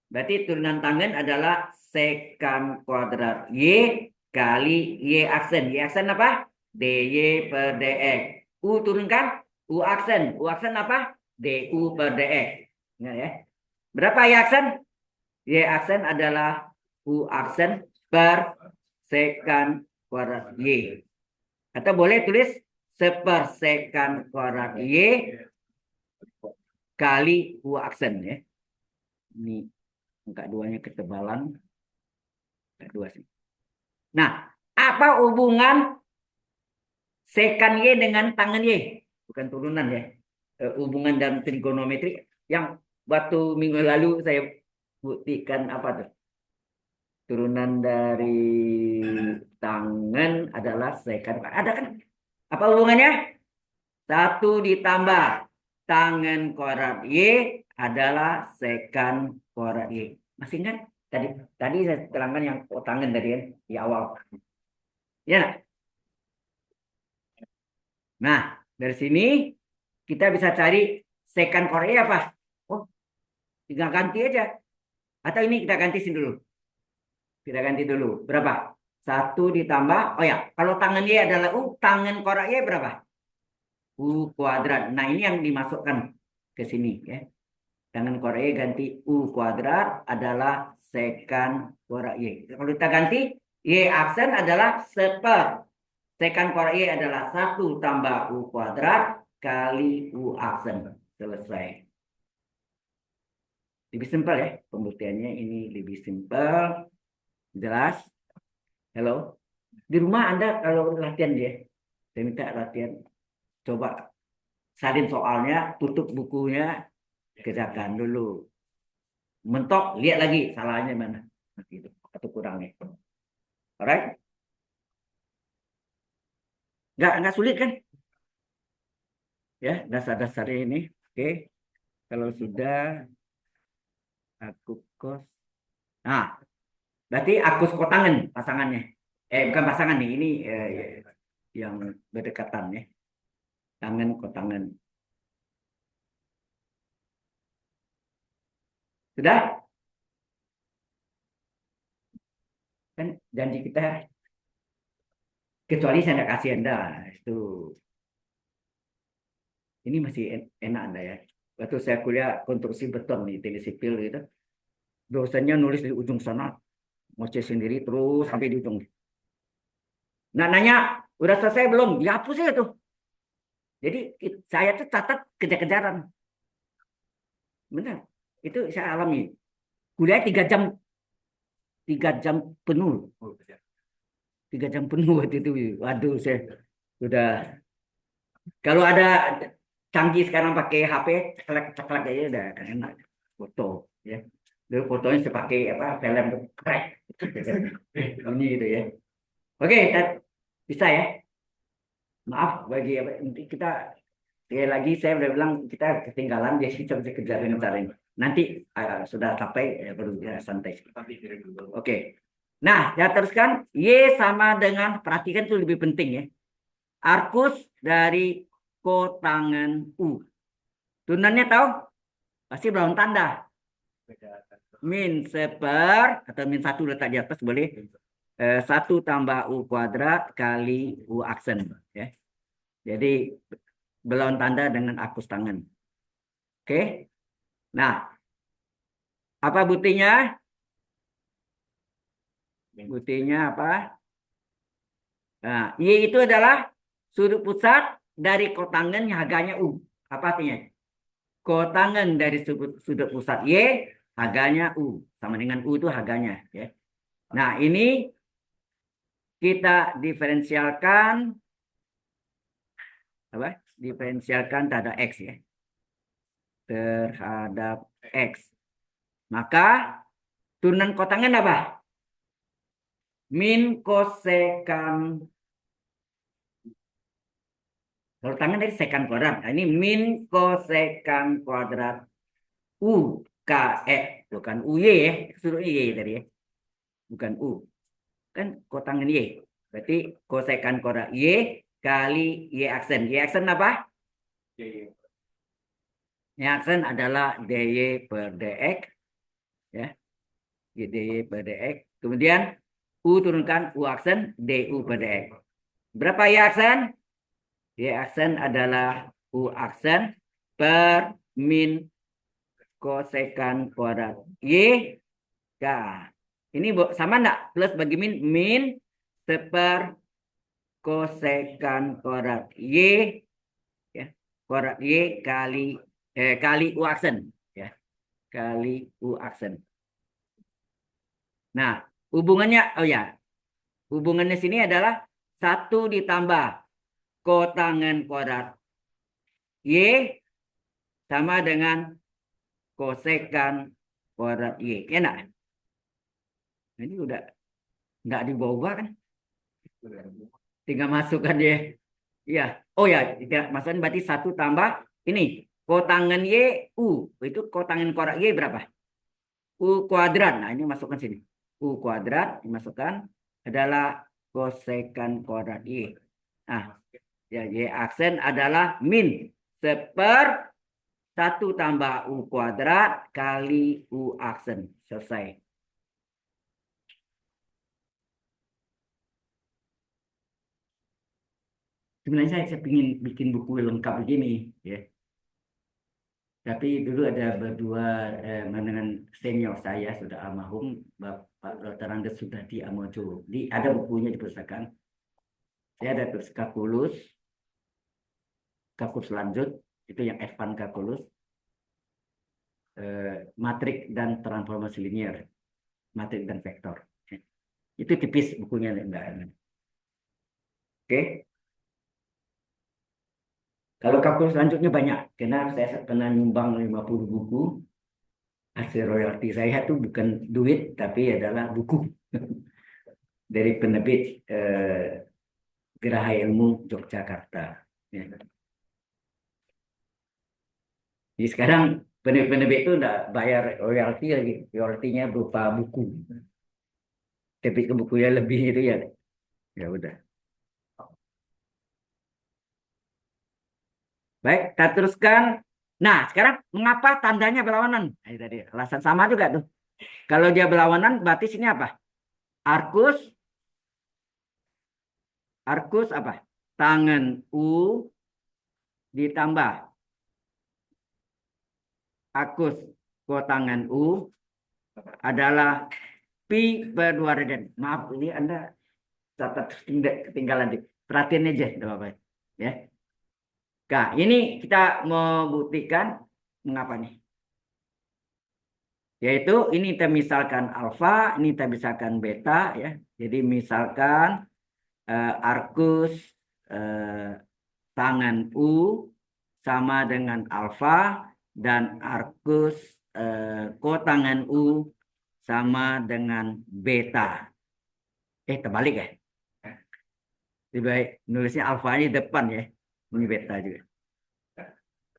Berarti turunan tangan adalah sekan kuadrat Y kali Y aksen. Y aksen apa? DY per DX. U turunkan? U aksen. U aksen apa? DU per DX. Ingat ya. Berapa Y aksen? Y aksen adalah U aksen per sekan kuadrat Y. Atau boleh tulis sepersekan kuadrat Y kali U aksen ya. Ini angka 2-nya ketebalan. Angka 2 sih. Nah, apa hubungan sekan Y dengan tangan Y? Bukan turunan ya. Hubungan dalam trigonometri yang waktu minggu lalu saya buktikan apa tuh? Turunan dari tangan adalah sekan. Ada kan? Apa hubungannya? 1 ditambah tangan kuadrat Y adalah sekan kuadrat Y. Masih ingat? Tadi saya terangkan yang tangan tadi kan di awal. Ya. Nah, dari sini kita bisa cari sekan kuadrat Y apa? Oh, tinggal ganti aja. Atau ini kita ganti sini dulu. Kita ganti dulu. Berapa? 1 ditambah. Oh ya, kalau tangan Y adalah U, tangan kuadrat Y berapa? U kuadrat. Nah, ini yang dimasukkan ke sini ya. Tangan kuadrat Y ganti U kuadrat adalah sekan kuadrat Y. Kalau kita ganti Y aksen adalah seper. Sekan kuadrat Y adalah 1 tambah U kuadrat kali U aksen. Selesai. Lebih simpel ya. Pembuktiannya ini lebih simpel. Jelas? Halo? Di rumah Anda kalau latihan dia. Saya minta latihan. Coba salin soalnya, tutup bukunya, kerjakan dulu. Mentok, lihat lagi salahnya mana. Gitu. Atau kurangnya. Alright? Nggak sulit kan? Ya, dasar-dasarnya ini. Oke, kalau sudah aku kos. Nah, berarti Agus Kotangen pasangannya. Bukan pasangan nih, ini yang berdekatan ya. Tangan Kotangen. Sudah? Kan janji kita, kecuali saya tidak kasih Anda. Itu, ini masih enak Anda ya. Waktu saya kuliah konstruksi beton nih, teknik sipil gitu. Dosennya nulis di ujung sana, ngoceh sendiri terus sampai di ujung. Nah, nanya, udah selesai belum? Dihapus ya tuh. Jadi saya tuh catat kejar-kejaran. Benar. Itu saya alami. Kuliah 3 jam, 3 jam penuh.
Oh, ya.
3 jam penuh waktu itu. Waduh, saya sudah. Kalau ada canggih sekarang pakai HP, ceklek-ceklek aja udah kan enak. Foto, ya. Dulu fotonya saya pakai apa, film krek. Ini gitu ya. Oke, bisa ya. Maaf bagi apa, nanti kita sekali lagi saya udah bilang kita ketinggalan, jadi kita bisa kejar dengan cara ini. Nanti sudah sampai baru ya, santai.
Tapi kirim dulu.
Oke. Nah, ya teruskan. Y sama dengan, perhatikan itu lebih penting ya. Arkus dari kotangan U. Tunannya tahu? Pasti belum tanda. Min seper atau min 1 letak di atas boleh. 1 tambah U kuadrat kali U aksen. Ya. Jadi belum tanda dengan akus tangan. Oke. Nah, apa buktinya? Buktinya apa? Nah, Y itu adalah sudut pusat dari kotangen yang harganya U. Apa artinya? Kotangen dari sudut pusat Y, harganya U. Sama dengan U itu harganya. Ya. Nah, ini kita diferensialkan. Apa? Diferensialkan terhadap X ya. Terhadap X. Maka turunan kotangen apa? Min kosekan. Kalau tangan dari sekan kuadrat. Nah, ini min kosekan kuadrat U K E. Bukan U Y ya. Suruh Y tadi ya. Bukan U. Kan kotangan Y. Berarti kosekan kuadrat Y kali Y aksen. Y aksen apa? Y aksen adalah DY per DX. Ya. DY per DX. Kemudian U turunkan U aksen DU per DX. Berapa Y aksen? Y aksen adalah U aksen per min kosekan kuadrat Y. Nah, ini sama enggak? Plus bagi min, min seper kosekan kuadrat Y, ya, kuadrat Y kali U aksen, ya, kali U aksen. Nah, hubungannya, oh ya, hubungannya sini adalah 1 ditambah kotangen kuadrat Y sama dengan kosekan kuadrat Y. Ya enggak? Ini udah enggak dibawa kan? Tinggal masukkan dia. Iya. Oh ya, maksudnya berarti 1 tambah ini. Kotangen Y, U. Itu kotangen kuadrat Y berapa? U kuadrat. Nah, ini masukkan sini. U kuadrat dimasukkan adalah kosekan kuadrat Y. Nah, ya, Y aksen adalah min seper 1 tambah U kuadrat kali U aksen. Selesai. Sebenarnya saya ingin bikin buku lengkap begini, ya. Tapi dulu ada berdua dengan senior saya sudah almarhum Bapak Dr. Rangga Sudadi Amojo. Ada bukunya di perpustakaan. Saya ada terus kalkulus, kalkulus lanjut itu yang advance kalkulus, matrik dan transformasi linear, matrik dan vektor. Itu tipis bukunya enggak. Oke. Kalau kalkulus selanjutnya banyak, karena saya pernah nyumbang 50 buku. Hasil royalti saya itu bukan duit, tapi adalah buku dari penerbit Geraha Ilmu Yogyakarta. Ya. Jadi sekarang penerbit itu enggak bayar royalti lagi. Royaltinya berupa buku. Terbit ke bukunya lebih itu ya. Ya udah. Baik, kita teruskan. Nah, sekarang mengapa tandanya berlawanan? Nah, ini tadi alasan sama juga tuh. Kalau dia berlawanan, berarti sini apa? Arkus, arkus apa? Tangan U ditambah arkus kotangan U adalah pi per 2 radian. Maaf, ini Anda catat ketinggalan. Perhatiin aja, Bapak. Ya. Nah, ini kita mau buktikan mengapa nih. Yaitu ini kita misalkan alfa, ini kita misalkan beta ya. Jadi misalkan arkus tangan U sama dengan alfa dan arkus kotangan U sama dengan beta. Terbalik ya. Lebih baik nulisnya alfanya di depan ya. Ini beta juga.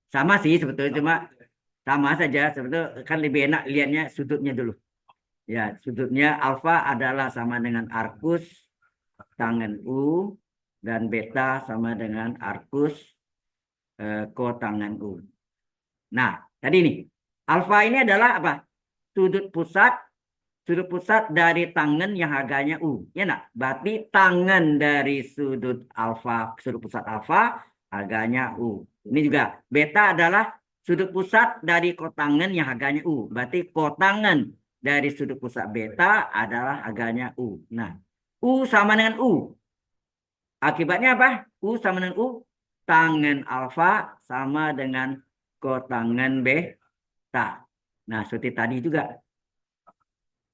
Sama sih sebetulnya, cuma sama saja sebetulnya kan lebih enak lihatnya sudutnya dulu. Ya, sudutnya alfa adalah sama dengan arkus tangen U dan beta sama dengan arkus kotangen U. Nah, tadi ini alfa ini adalah apa? Sudut pusat dari tangen yang harganya U. Ya nak? Berarti tangen dari sudut pusat alfa harganya U. Ini juga beta adalah sudut pusat dari kotangen yang harganya U. Berarti kotangen dari sudut pusat beta adalah harganya U. Nah, U sama dengan U. Akibatnya apa? U sama dengan U. Tangen alfa sama dengan kotangen beta. Nah, seperti tadi juga.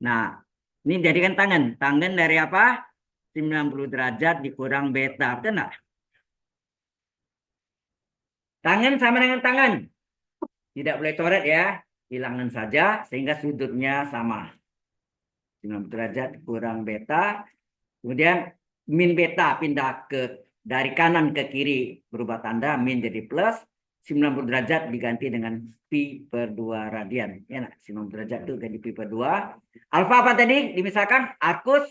Nah, ini jadikan tangen. Tangen dari apa? 90 derajat dikurang beta. Betul enggak? Tangen sama dengan tangan. Tidak boleh coret ya. Hilangkan saja sehingga sudutnya sama. 90 derajat kurang beta. Kemudian min beta pindah dari kanan ke kiri berubah tanda. Min jadi plus. 90 derajat diganti dengan pi per 2 radian. Ya, nah, 90 derajat itu ganti pi per 2. Alfa apa tadi? Dimisalkan arkus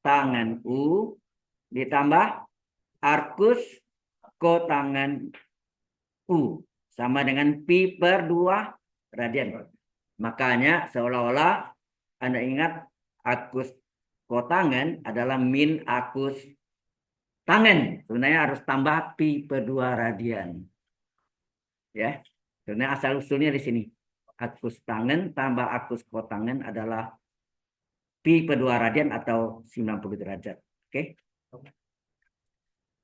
tangan U ditambah arkus kotangan U sama dengan pi per 2 radian. Makanya seolah-olah Anda ingat arkus kotangan adalah min arkus tangan. Sebenarnya harus tambah pi per 2 radian. Ya. Sebenarnya asal usulnya di sini. Arkus tangan tambah arkus kotangan adalah pi per 2 radian atau 90 derajat. Oke.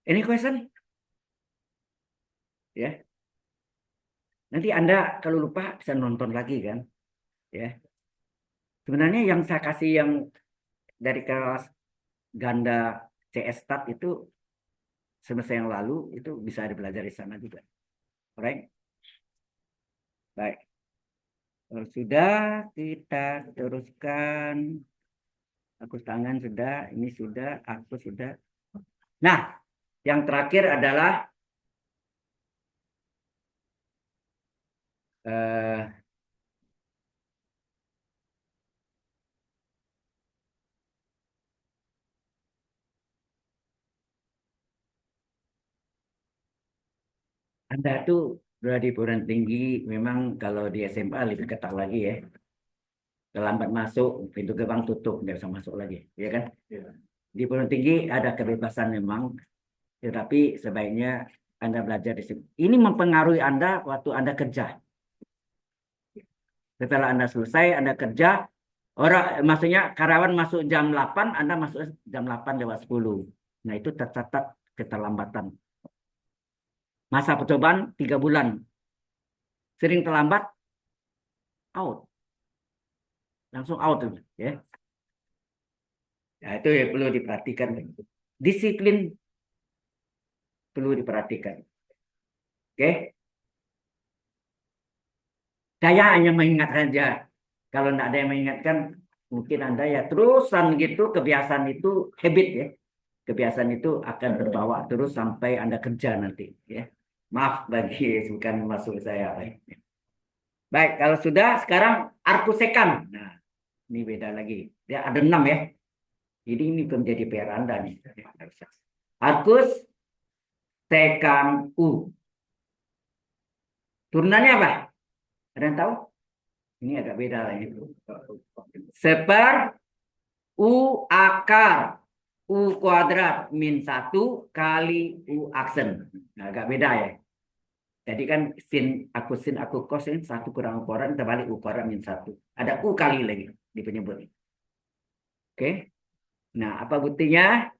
Any question? Ya. Nanti Anda kalau lupa bisa nonton lagi kan. Ya. Sebenarnya yang saya kasih yang dari kelas ganda CS Stat itu semester yang lalu itu bisa dipelajari di sana juga. Alright? Baik. Kalau sudah kita teruskan. Aku tangan sudah, ini sudah, aku sudah. Nah, yang terakhir adalah Anda tuh sudah di perguruan tinggi, memang kalau di SMA lebih ketat lagi ya. Terlambat masuk, pintu gerbang tutup, nggak bisa masuk lagi, ya kan? Di perguruan tinggi ada kebebasan memang, tetapi sebaiknya Anda belajar di sini. Ini mempengaruhi Anda waktu Anda kerja. Setelah Anda selesai, Anda kerja, maksudnya karyawan masuk jam 8, Anda masuk jam 8 lewat 10. Nah, itu tercatat keterlambatan. Masa percobaan 3 bulan. Sering terlambat, out. Langsung out. Ya. Nah, itu ya perlu diperhatikan. Disiplin perlu diperhatikan. Oke. Saya hanya mengingatkan saja. Kalau tidak ada yang mengingatkan, mungkin Anda ya terusan gitu, kebiasaan itu habit ya. Kebiasaan itu akan terbawa terus sampai Anda kerja nanti. Ya. Maaf bagi bukan masuk saya. Baik, kalau sudah sekarang arcus secant. Nah, ini beda lagi. Dia ada 6 ya. Jadi ini menjadi PR Anda nih. Arcus secant U. Turunannya apa? Ada yang tahu? Ini agak beda lagi. Seper U akar U kuadrat min 1 kali U aksen. Nah, agak beda ya. Jadi kan sin aku cos ini 1 kurang U kuadrat terbalik U kuadrat min 1. Ada U kali lagi di penyebut. Oke. Nah, apa buktinya?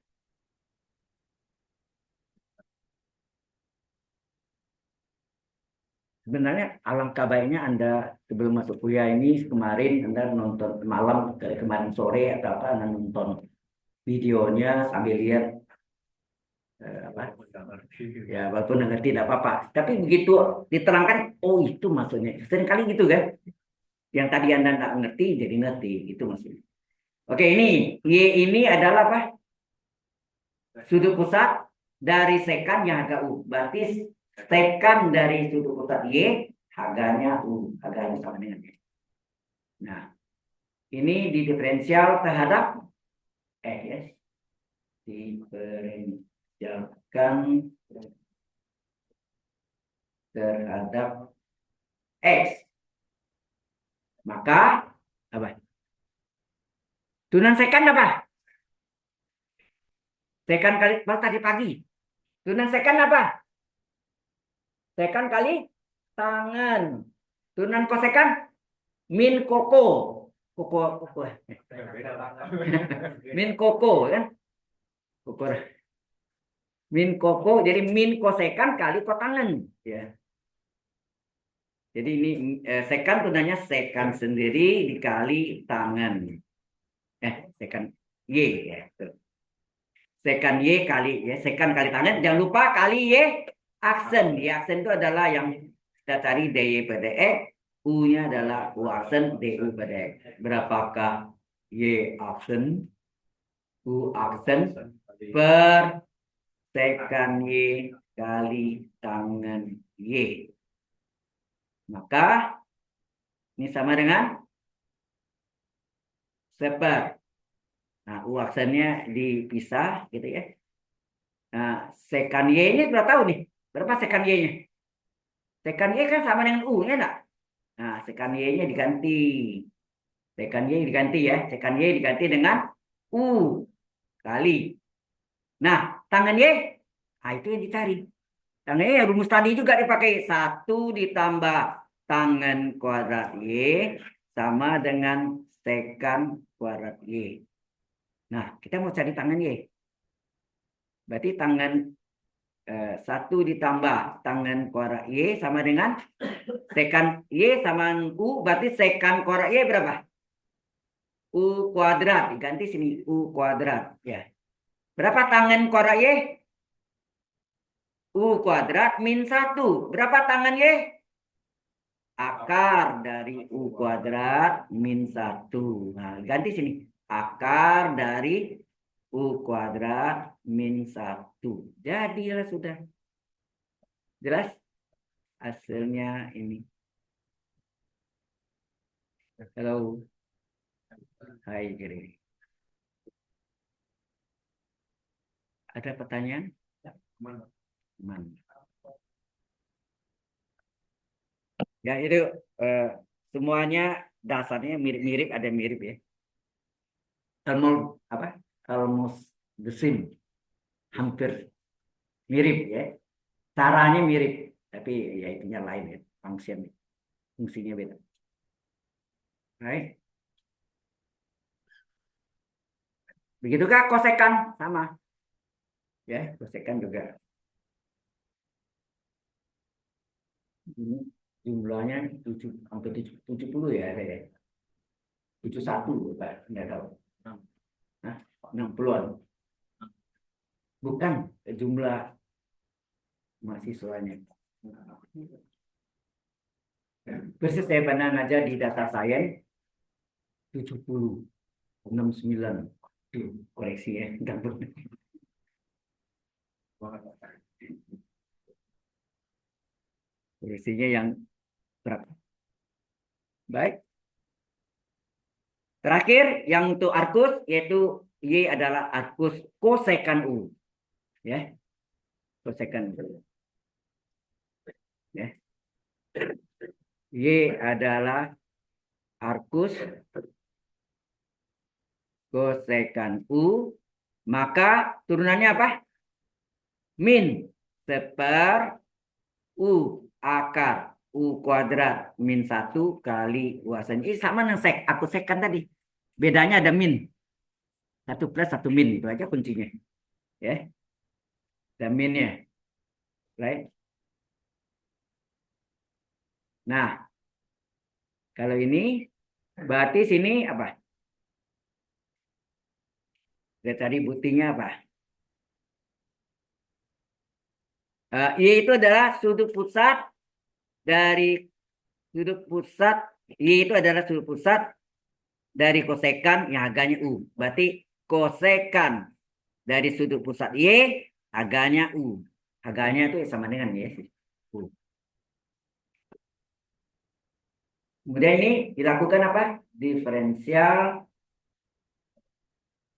Sebenarnya alangkah baiknya Anda sebelum masuk kuliah ini kemarin Anda nonton malam kemarin sore atau apa Anda nonton videonya sambil lihat apa ya walaupun nggak ngerti tidak apa-apa. Tapi begitu diterangkan, oh itu maksudnya. Seringkali gitu kan. Yang tadi Anda nggak ngerti jadi ngerti itu maksudnya. Oke ini Y ini adalah apa? Sudut pusat dari sekan yang harga U. Berarti sekan dari sudut pusat Y harganya U. Harganya sama dengan Y. Nah, ini diferensial terhadap ya. Diferensialkan terhadap X. Maka apa? Turunan sekan apa? Sekan kali tadi pagi. Turunan sekan apa? Sekan kali tangan. Turunan kosekan min koko. Koko. Min koko kan? Koko. Min koko jadi min kosekan kali kotangan ya. Jadi ini sekan tunanya sekan sendiri dikali tangan. Sekan Y ya. Sekan Y kali ya, sekan kali tangan. Jangan lupa kali Y aksen. Y aksen itu adalah yang kita cari DY per DX. U-nya adalah U aksen DU per DX. Berapakah Y aksen? U aksen per sekan Y kali tangan Y. Maka ini sama dengan seper. Nah, U aksennya dipisah gitu ya. Nah, sekan Y-nya sudah tahu nih. Berapa sekan Y-nya? Sekan Y kan sama dengan U, ya enggak? Nah, sekan Y-nya diganti. Sekan Y diganti ya. Sekan Y diganti dengan U kali. Nah, tangan Y, nah itu yang dicari. Tangan Y rumus tadi juga dipakai. 1 ditambah tangan kuadrat Y sama dengan sekan kuadrat Y. Nah, kita mau cari tangan Y. Berarti tangan 1 ditambah tangan kuadrat Y sama dengan sekan Y sama U. Berarti sekan kuadrat Y berapa? U kuadrat. Diganti sini U kuadrat. Ya. Berapa tangan kuadrat Y? U kuadrat min 1. Berapa tangan Y? Akar dari U kuadrat min 1. Nah, ganti sini. Akar dari U kuadrat min 1. Jadilah sudah. Jelas? Hasilnya ini. Halo. Hai, Giri. Ada pertanyaan?
Mana?
Ya, itu semuanya dasarnya mirip-mirip, ada yang mirip ya. Almost the same. Hampir mirip ya. Caranya mirip, tapi ya itunya lain ya. Fungsinya beda. Baik. Begitukah kosekan sama? Ya, kosekan juga. Ini jumlahnya 7 hampir 70 ya ada ya. 71 Pak, enggak tahu. Nah, 60-an. Bukan jumlah mahasiswanya. Persis saya pernah ngajar di data science 70, 69. Koreksi ya, gampang. Solusinya yang berapa? Baik. Terakhir yang untuk arkus yaitu Y adalah arkus kosekan U. Ya. Kosekan U. Ya. Y adalah arkus kosekan U, maka turunannya apa? Min seper U akar U kuadrat min 1 kali U aksen. Ini sama dengan aku sekkan tadi. Bedanya ada min. 1 plus 1 min. Itu aja kuncinya. Ya. Ada minnya. Right? Nah, kalau ini berarti sini apa? Lihat tadi buktinya apa? Y itu adalah sudut pusat dari Y itu adalah sudut pusat dari kosekan yang harganya U. Berarti kosekan dari sudut pusat Y harganya U. Harganya itu sama dengan Y. U. Kemudian ini dilakukan apa? Diferensial.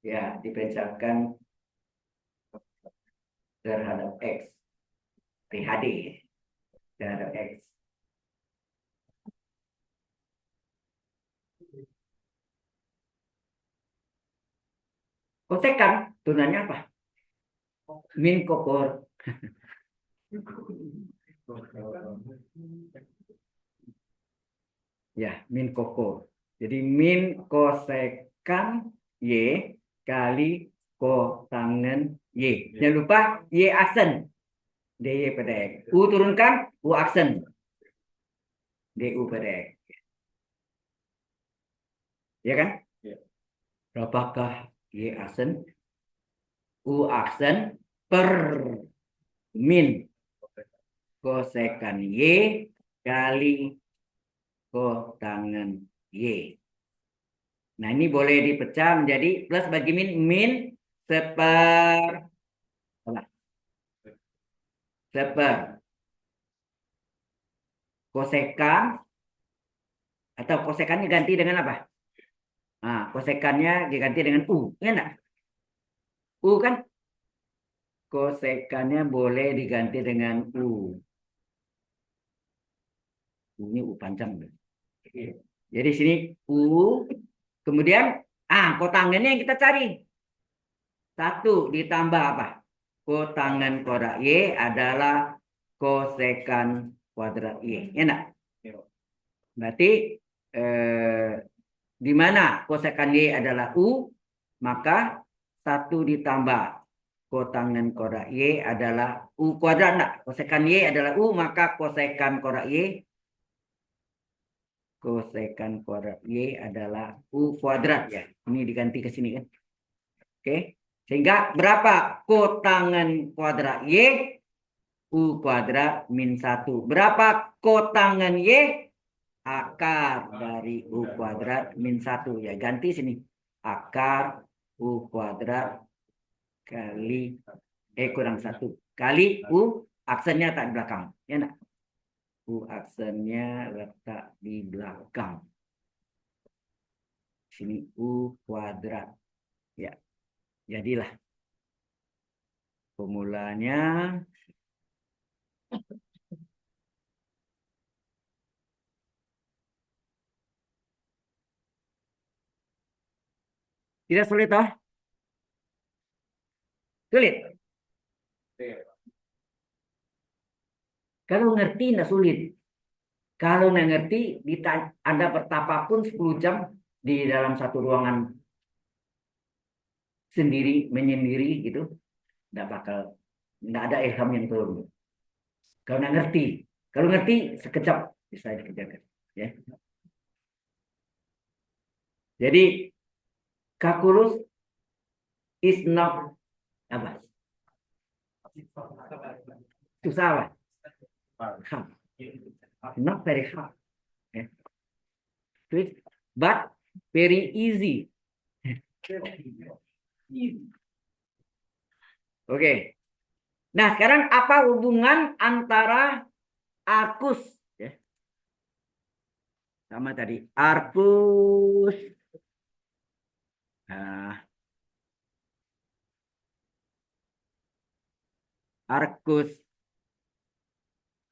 Ya, diferensialkan terhadap X. PHD terhadap X. Kosekan turunannya apa? Min kokor. Ya, min kokor. Jadi min kosekan Y kali kotangen Y. Jangan lupa Y aksen. DY pada X. U turunkan, U aksen. DU pada X. Ya kan?
Ya.
Berapakah Y aksen? U aksen per min kosekan Y kali kotangen Y. Nah, ini boleh dipecah menjadi plus bagi min seper apa? Seper kosekan atau kosekannya ganti dengan apa? Nah, kosekannya diganti dengan U, ya enggak? U kan? Kosekannya boleh diganti dengan U. Ini U panjang. Jadi sini U, kemudian kotangannya yang kita cari. 1 ditambah apa? Kotangan kuadrat Y adalah kosekan kuadrat Y. Ya enggak? Berarti di mana kosekan Y adalah U, maka 1 ditambah kotangan kuadrat Y adalah U kuadrat. Enggak? Kosekan Y adalah U, maka kosekan kuadrat Y adalah U kuadrat ya. Ini diganti ke sini kan. Oke. Sehingga berapa kotangan kuadrat Y? U kuadrat min 1. Berapa kotangan Y? Akar dari U kuadrat min 1. Ya, ganti sini. Akar U kuadrat kali kurang 1. Kali U aksennya tak di belakang. Ya enggak? U aksennya letak di belakang. Sini U kuadrat. Ya, jadilah formulanya tidak sulit toh? Sulit. Kalau ngerti tidak sulit. Kalau nggak ngerti, Anda bertapa pun 10 jam di dalam satu ruangan sendiri, menyendiri gitu, nggak ada ilham yang turun. Kalau nggak ngerti, kalau ngerti sekejap bisa dikerjakan. Ya. Jadi calculus is not apa? Susah lah. Hard. Not very hard. Yeah. But very easy. Oke. Nah, sekarang apa hubungan antara arcus, ya. Sama tadi, arcus. Nah, arcus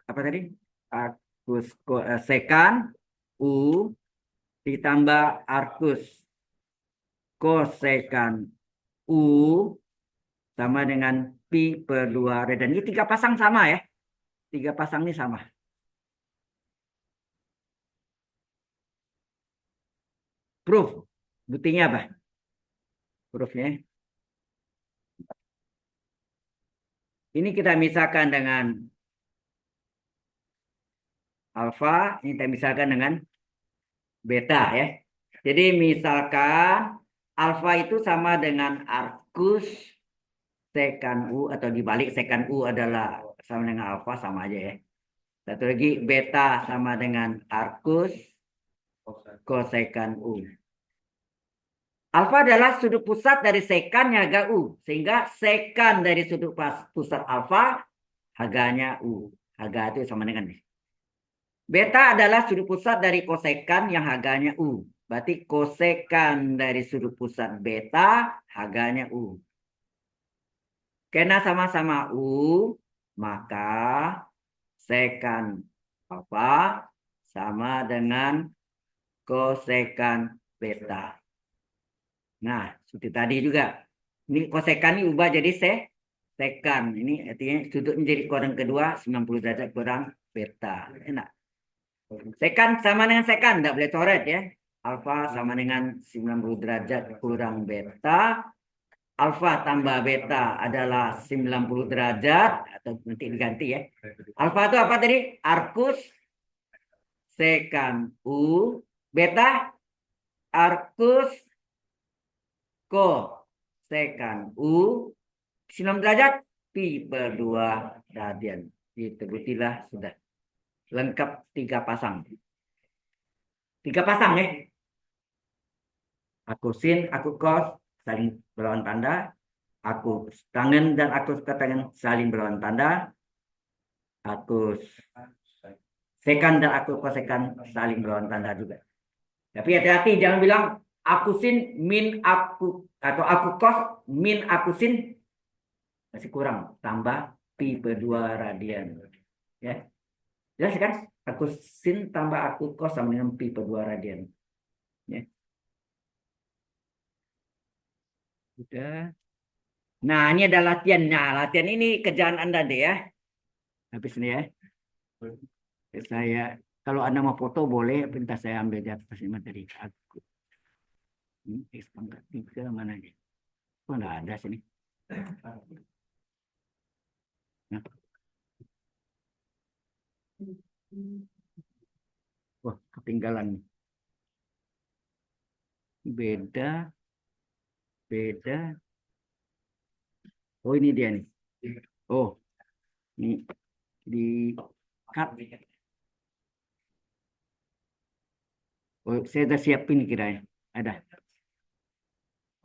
apa tadi? Arcus sekan U ditambah arcus kosekan U sama dengan pi per 2 radian. Ini tiga pasang sama ya. Tiga pasang ini sama. Proof. Buktinya apa? Proofnya. Ini kita misalkan dengan alfa. Ini kita misalkan dengan beta ya. Jadi misalkan alfa itu sama dengan arcus sekan U atau dibalik sekan U adalah sama dengan alfa sama aja ya. Satu lagi beta sama dengan arcus kosekan U. Alfa adalah sudut pusat dari sekan harga U. Sehingga sekan dari sudut pusat alfa harganya U. Harga itu sama dengan ini. Beta adalah sudut pusat dari kosekan yang harganya U. Berarti kosekan dari sudut pusat beta harganya U. Karena sama-sama U, maka sekan alfa sama dengan kosekan beta. Nah, seperti tadi juga. Ini kosekan ini ubah jadi sekan. Ini artinya sudut menjadi kurang kedua 90 derajat kurang beta. Enak. Sekan sama dengan sekan, tidak boleh coret ya. Alfa sama dengan 90 derajat kurang beta. Alfa tambah beta adalah 90 derajat. Atau nanti diganti ya. Alfa itu apa tadi? Arcus sekan U. Beta arcus kosekan U. 90 derajat pi per 2 radian. Diterbutilah sudah. Lengkap tiga pasang. Tiga pasang ya. Aku sin, aku cos saling berlawan tanda. Aku tangen dan aku tangen saling berlawan tanda. Aku sekan dan aku kosekan saling berlawan tanda juga. Tapi hati-hati jangan bilang aku sin min aku atau aku cos min aku sin masih kurang. Tambah pi per 2 radian. Ya. Jelas kan? Aku sin tambah aku cos sama dengan pi per 2 radian. Ya. Sudah. Nah, ini ada latihan. Nah, latihan ini kerjaan Anda deh ya. Habis ini ya. Saya kalau Anda mau foto boleh, pinta saya ambil di atas materi aku. Ini X pangkat 3 mana nih? Oh, enggak ada sini. Nah. Wah, ketinggalan. Beda. Beda. Oh, ini dia nih. Oh, ini di cut. Oh, saya sudah siapin kiranya. Ada.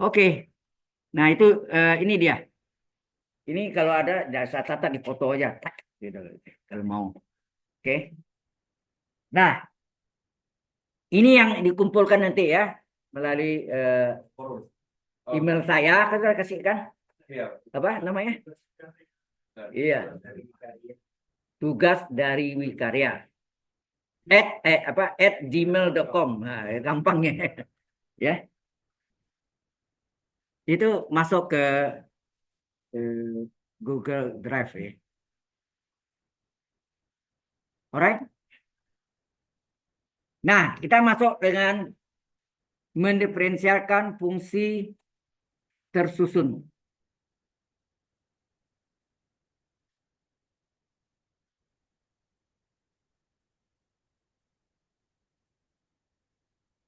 Oke. Nah, itu ini dia. Ini kalau ada saya catat di foto aja. Tak, gitu, kalau mau. Oke. Nah, ini yang dikumpulkan nanti ya melalui email saya. Kan saya kasihkan. Apa namanya? Iya. Tugas dari Wikarya. @gmail.com. Nah, gampangnya. Ya. Itu masuk ke Google Drive ya. Alright. Nah, kita masuk dengan mendiferensialkan fungsi tersusun.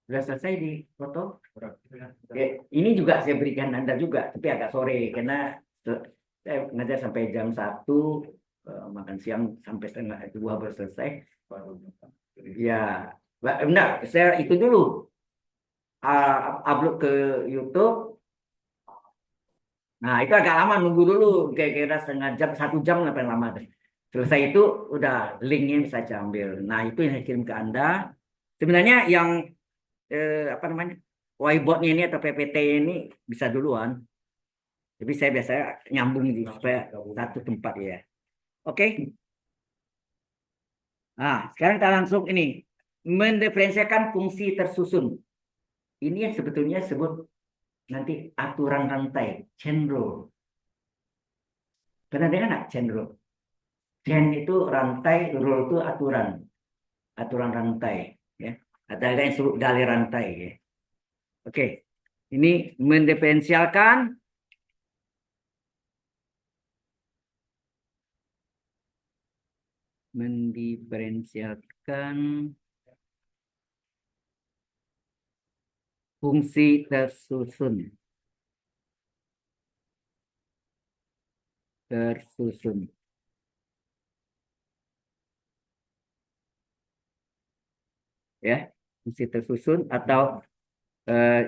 Sudah selesai di foto? Oke, ini juga saya berikan Anda juga, tapi agak sore karena saya ngajar sampai jam 1, makan siang sampai setengah 2 baru selesai. Ya, enggak, saya itu dulu upload ke YouTube. Nah, itu agak lama nunggu dulu, kira-kira setengah jam, 1 jam lah paling lama deh. Selesai itu udah linknya bisa saya ambil. Nah itu yang saya kirim ke Anda. Sebenarnya yang apa namanya whiteboardnya ini atau PPT ini bisa duluan. Tapi saya biasanya nyambung di supaya satu tempat ya. Oke. Nah sekarang kita langsung ini mendiferensiasikan fungsi tersusun. Ini yang sebetulnya sebut nanti aturan rantai, chain rule. Pernah dengar nggak chain rule? Chain itu rantai, rule itu aturan, aturan rantai, ya. Atau ada yang disebut dalih rantai, ya. Oke, ini mendiferensialkan fungsi tersusun, tersusun, ya, fungsi tersusun atau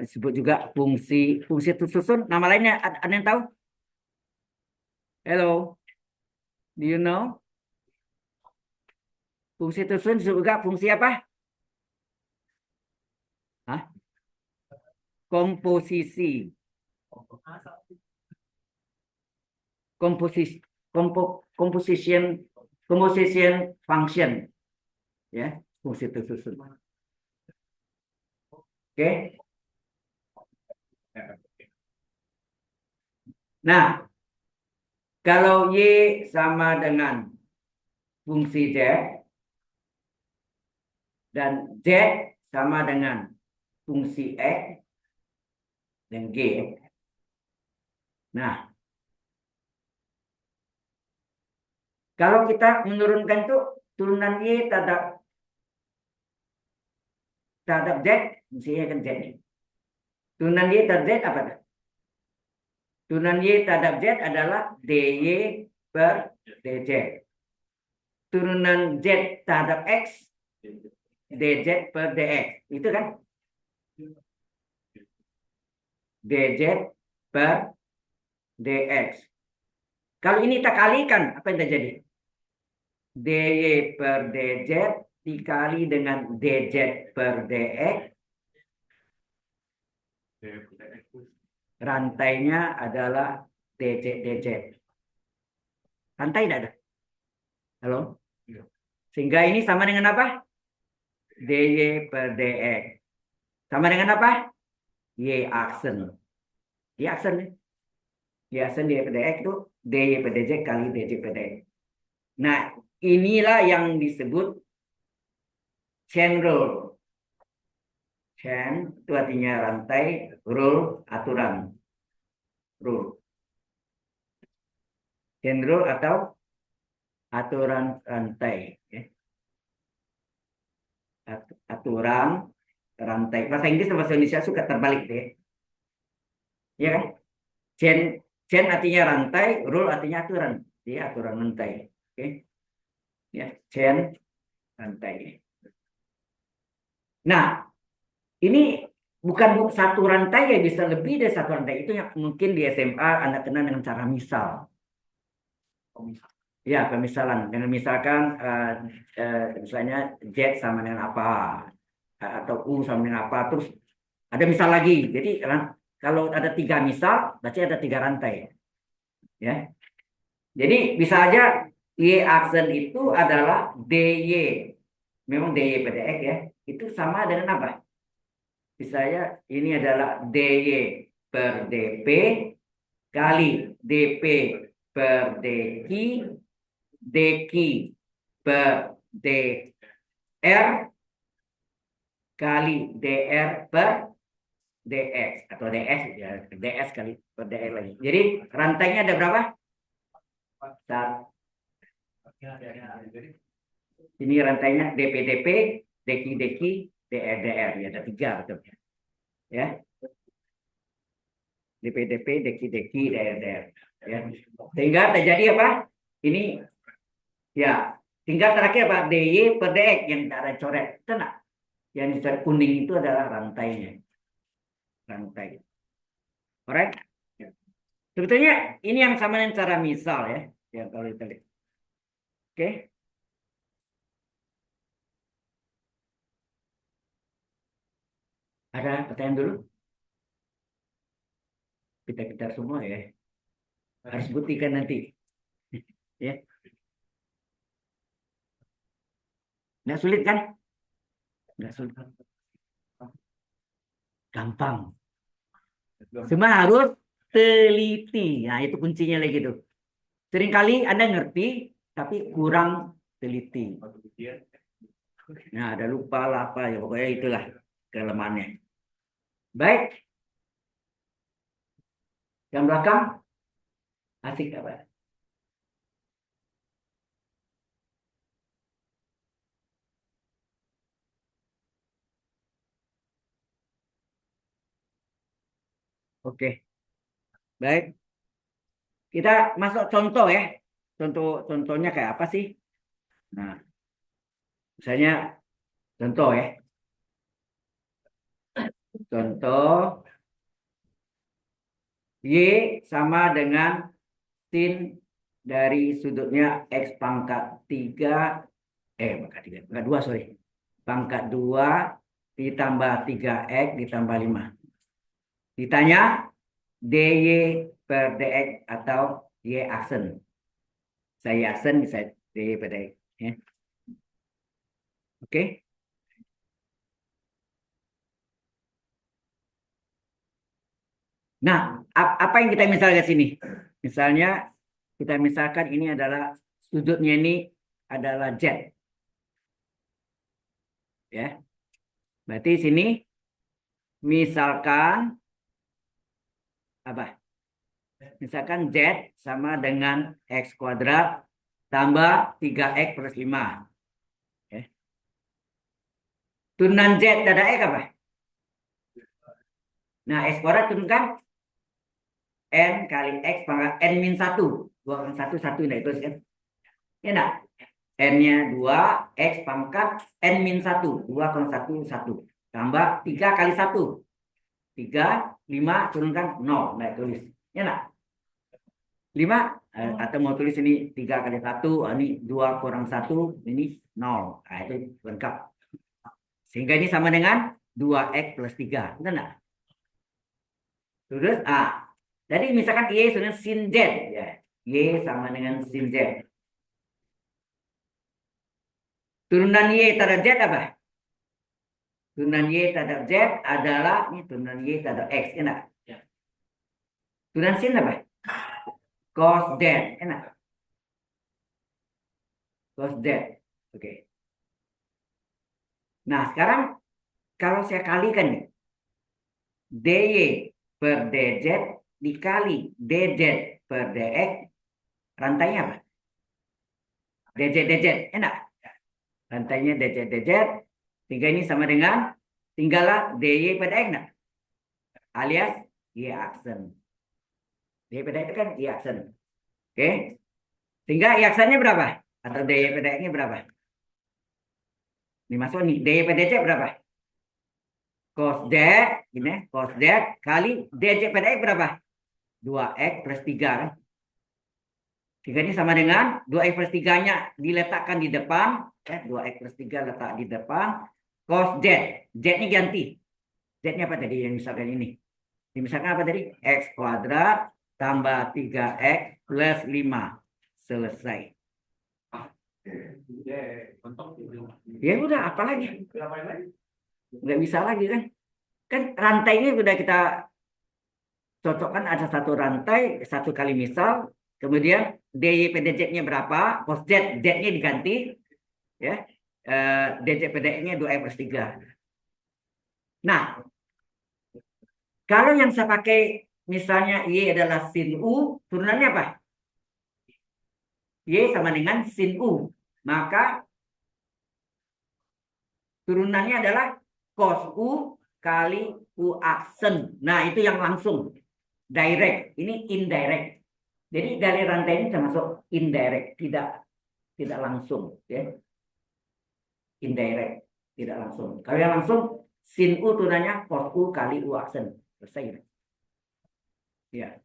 disebut juga fungsi fungsi tersusun. Nama lainnya ada yang tahu? Hello, do you know? Fungsi tersusun disebut juga fungsi apa? Hah? Komposisi, komposisi, composition, composition function, ya, fungsi tersusun. Oke. Nah, kalau Y sama dengan fungsi Z dan Z sama dengan fungsi X dan G. Nah, kalau kita menurunkan itu turunan Y terhadap Z, fungsinya kan Z nih. Turunan Y terhadap Z apa? Turunan Y terhadap Z adalah DY per DZ. Turunan Z terhadap X, DZ per DX. Itu kan? DZ per DX. Kalau ini kita kalikan, apa yang terjadi? DY per DZ dikali dengan DZ per DX. Rantainya adalah DZ DZ. Rantai tidak ada. Halo? Sehingga ini sama dengan apa? DY per DX. Sama dengan apa? Y aksen. Y aksen. Y aksen DY per DX itu DY per DZ kali DZ per DX. Nah, inilah yang disebut chain rule. Chain itu artinya rantai, rule aturan. Rule. Chain rule atau aturan rantai, ya. Aturan rantai. Bahasa Inggris sama bahasa Indonesia suka terbalik deh. Ya kan? Chain chain artinya rantai, rule artinya aturan. Ya, aturan rantai. Oke. Ya, chain rantai. Nah, ini bukan satu rantai ya, bisa lebih dari satu rantai. Itu yang mungkin di SMA Anda kenal dengan cara misal. Ya, pemisalan. Dengan misalkan misalnya Z sama dengan apa, atau U sama dengan apa, terus ada misal lagi. Jadi kalau ada tiga misal, berarti ada tiga rantai. Ya, jadi bisa aja Y aksen itu adalah DY. Memang DY pada X ya. Itu sama dengan apa? Misalnya ini adalah DY per DP kali DP per DQ, DQ per DR kali DR per DX atau DS ya, DS kali per DR lagi. Jadi rantainya ada berapa? Ini rantainya DP-DP, DQ-DQ, DR-DR. Ya, ada tiga betul. Ya, DP-DP, DQ-DQ, DR-DR. Ya. Sehingga terjadi apa? Ini ya, tinggal terakhir apa? DY per DX yang tidak ada coret. Tenang. Yang dicoret kuning itu adalah rantainya. Rantai. Alright? Ya. Sebetulnya ini yang sama dengan cara misal ya. Ya, kalau kita lihat. Oke. Ada pertanyaan dulu? Kita semua ya. Harus buktikan nanti. Ya. Nggak sulit kan? Nggak sulit. Gampang. Cuma harus teliti. Nah, itu kuncinya lagi tuh. Seringkali Anda ngerti, tapi kurang teliti. Nah, ada lupa lah apa ya. Pokoknya itulah kelemahannya. Baik. Yang belakang, asik apa? Oke. Baik. Kita masuk contoh ya. Contohnya kayak apa sih? Nah, misalnya contoh ya. Contoh Y sama dengan sin dari sudutnya X pangkat 3, pangkat 2, sorry. Pangkat 2 ditambah 3X ditambah 5. Ditanya DY per DX atau Y aksen. Saya aksen bisa DY per DX. Ya. Oke. Nah, apa yang kita misalkan sini? Misalnya kita misalkan ini adalah sudutnya ini adalah Z. Ya. Berarti sini misalkan apa? Misalkan Z sama dengan X kuadrat tambah 3X plus 5. Ya. Turunan Z ada X apa? Nah, X kuadrat turunkan N kali X pangkat N min 1. 2 kali 1, 1 nah itu kan. Ya enggak? N-nya 2, X pangkat N min 1. 2 kali 1, 1. Tambah 3 kali 1. 3, 5 turunkan 0. Nah, tulis. Ya enggak? 5 atau mau tulis ini 3 kali 1, ini 2 kurang 1, ini 0. Nah, itu lengkap. Sehingga ini sama dengan 2X plus 3. Benar enggak? Terus, jadi misalkan Y sama dengan sin Z. Ya. Y sama dengan sin Z. Turunan Y terhadap Z apa? Turunan Y terhadap Z adalah, ini turunan Y terhadap X. Enak? Ya. Turunan sin apa? Cos Z. Enak? Cos Z. Oke. Nah, sekarang kalau saya kalikan nih. DY per DZ dikali DZ per DX. Rantainya apa? DZ, DZ. Enak? Rantainya DZ, DZ. Sehingga ini sama dengan tinggallah DY per DX. Nah? Alias Y aksen. DY per DX itu kan Y aksen. Oke. Sehingga Y aksennya berapa? Atau DY per DX-nya berapa? Ini masuk nih. DY per DZ berapa? Cos Z. Ini cos Z kali DZ per DX berapa? 2X plus 3 kan? 3 ini sama dengan 2X plus 3-nya diletakkan di depan. 2X plus 3 letak di depan. Cos Z. Z-nya ganti. Z-nya apa tadi yang misalkan ini? Misalkan apa tadi? X kuadrat tambah 3X plus 5. Selesai. Ya udah, apa lagi? Nggak bisa lagi kan? Kan rantainya sudah kita cocokkan, ada satu rantai, satu kali misal. Kemudian DY PDZ-nya berapa? Cos Z, Z-nya diganti. Ya, DZ PDX-nya 2X plus 3. Nah, kalau yang saya pakai misalnya Y adalah sin U, turunannya apa? Y sama dengan sin U. Maka turunannya adalah cos U kali U aksen. Nah, itu yang langsung. Direct. Ini indirect. Jadi dari rantai ini termasuk indirect. Tidak langsung. Ya. Indirect. Tidak langsung. Kalau yang langsung, sin U turunannya cos U kali U aksen. Selesai. Ya.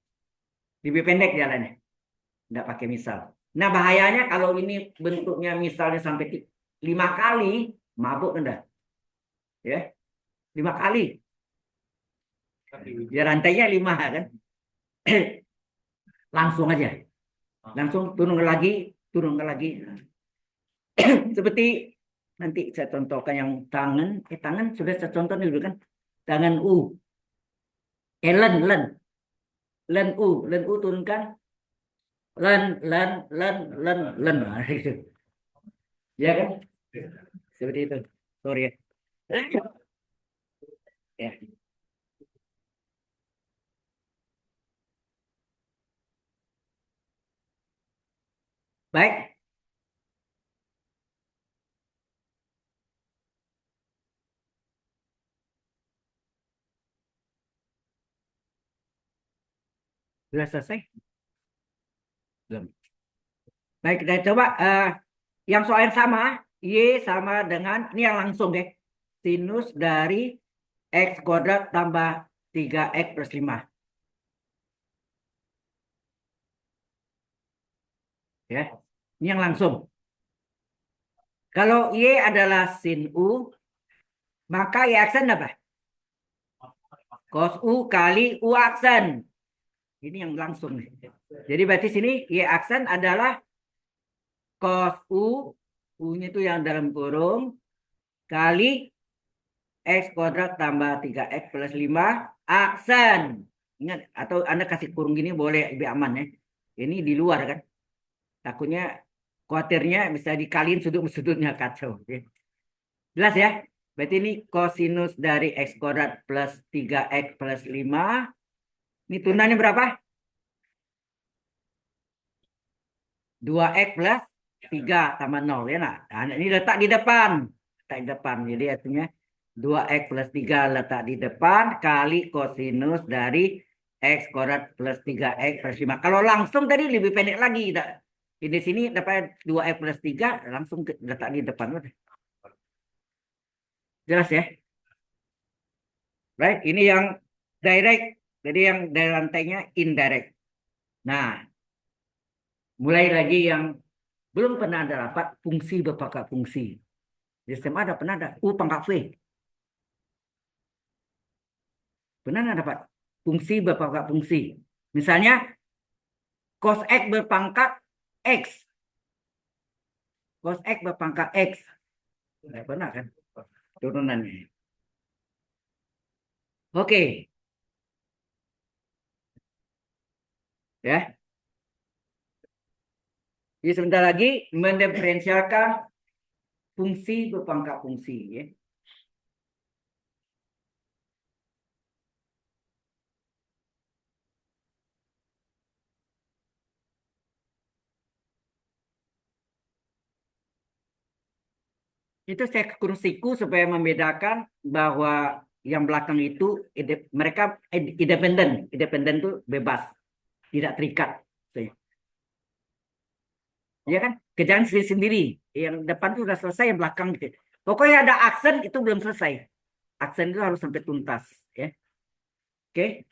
Lebih pendek jalannya. Tidak pakai misal. Nah, bahayanya kalau ini bentuknya misalnya sampai 5 kali, mabuk Anda. Ya, 5 kali.
Tapi
Ya rantainya 5 kan. Langsung aja. Langsung turun lagi. Seperti nanti saya contohkan yang tangan. Tangan sudah saya contohkan dulu kan. Tangan U. Len U turunkan. Len. Nah, gitu. Ya kan? Seperti itu. Sorry ya. Ya. Baik. Sudah selesai? Belum. Baik, kita coba yang soal yang sama. Y sama dengan, ini yang langsung deh. Sinus dari X kuadrat tambah 3X plus 5. Ya. Ini yang langsung. Kalau Y adalah sin U, maka Y aksen apa? Cos U kali U aksen. Ini yang langsung. Jadi berarti sini Y aksen adalah cos U, U-nya itu yang dalam kurung, kali X kuadrat tambah 3X plus 5 aksen. Ingat, atau Anda kasih kurung gini boleh lebih aman ya. Ini di luar kan. Takutnya kuatirnya bisa dikaliin sudut-sudutnya kacau. Oke. Jelas ya? Berarti ini kosinus dari X kuadrat plus 3X plus 5. Ini turnannya berapa? 2X plus 3 tambah 0 ya nak. Nah, ini letak di depan. Letak di depan. Jadi artinya 2X plus 3 letak di depan kali kosinus dari X kuadrat plus 3X plus 5. Kalau langsung tadi lebih pendek lagi. Di sini dapat 2X plus 3 langsung letak di depan. Jelas ya? Right? Ini yang direct. Jadi yang dari rantainya indirect. Nah, mulai lagi yang belum pernah ada dapat fungsi berpangkat fungsi. Di SMA ada pernah ada U pangkat V. Pernah ada dapat fungsi berpangkat fungsi. Misalnya cos X berpangkat X. Cos X berpangkat X. Tidak pernah kan turunannya. Oke, ya. Jadi sebentar lagi mendiferensialkan fungsi berpangkat fungsi. Ya. Itu saya kurung siku supaya membedakan bahwa yang belakang itu mereka independen. Independen itu bebas, tidak terikat. Ya kan? Kerjaan sendiri-sendiri. Yang depan itu sudah selesai, yang belakang gitu. Pokoknya ada aksen itu belum selesai. Aksen itu harus sampai tuntas. Ya. Oke.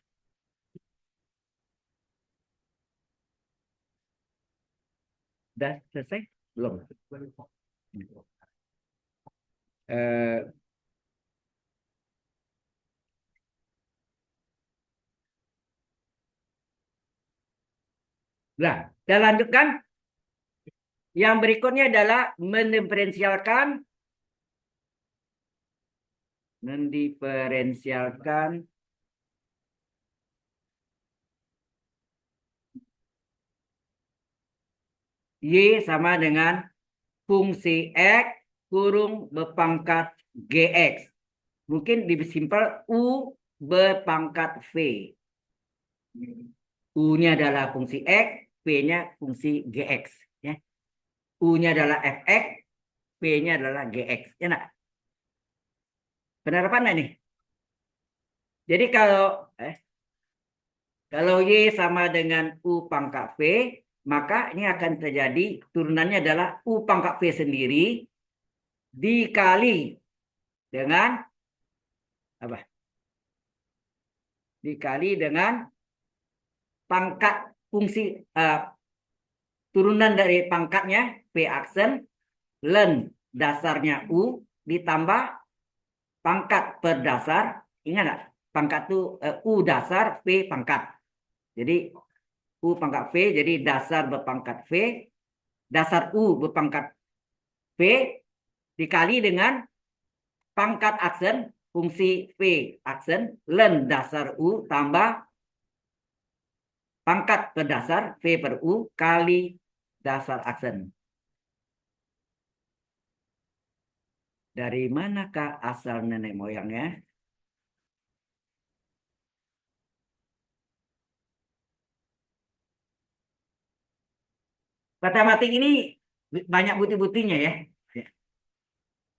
Udah selesai? Belum. Eh, nah, kita lanjutkan. Yang berikutnya adalah mendiferensialkan Y sama dengan fungsi X kurung berpangkat GX. Mungkin disimpel U berpangkat V. U-nya adalah fungsi X, V-nya fungsi GX. Ya. U-nya adalah fx, V-nya adalah gx. Ya nak? Benar apa enggak nih? Jadi kalau Y sama dengan U pangkat V, maka ini akan terjadi turunannya adalah U pangkat V sendiri dikali dengan apa? Dikali dengan pangkat fungsi turunan dari pangkatnya V aksen, len dasarnya U, ditambah pangkat per dasar. Ingat nggak? Pangkat itu U dasar, V pangkat. Jadi U pangkat V, jadi dasar berpangkat V, dasar U berpangkat V, dikali dengan pangkat aksen, fungsi V aksen, len dasar U, tambah pangkat per dasar, V per U, kali dasar aksen. Dari manakah asal nenek moyangnya? Matematik ini banyak bukti-buktinya ya.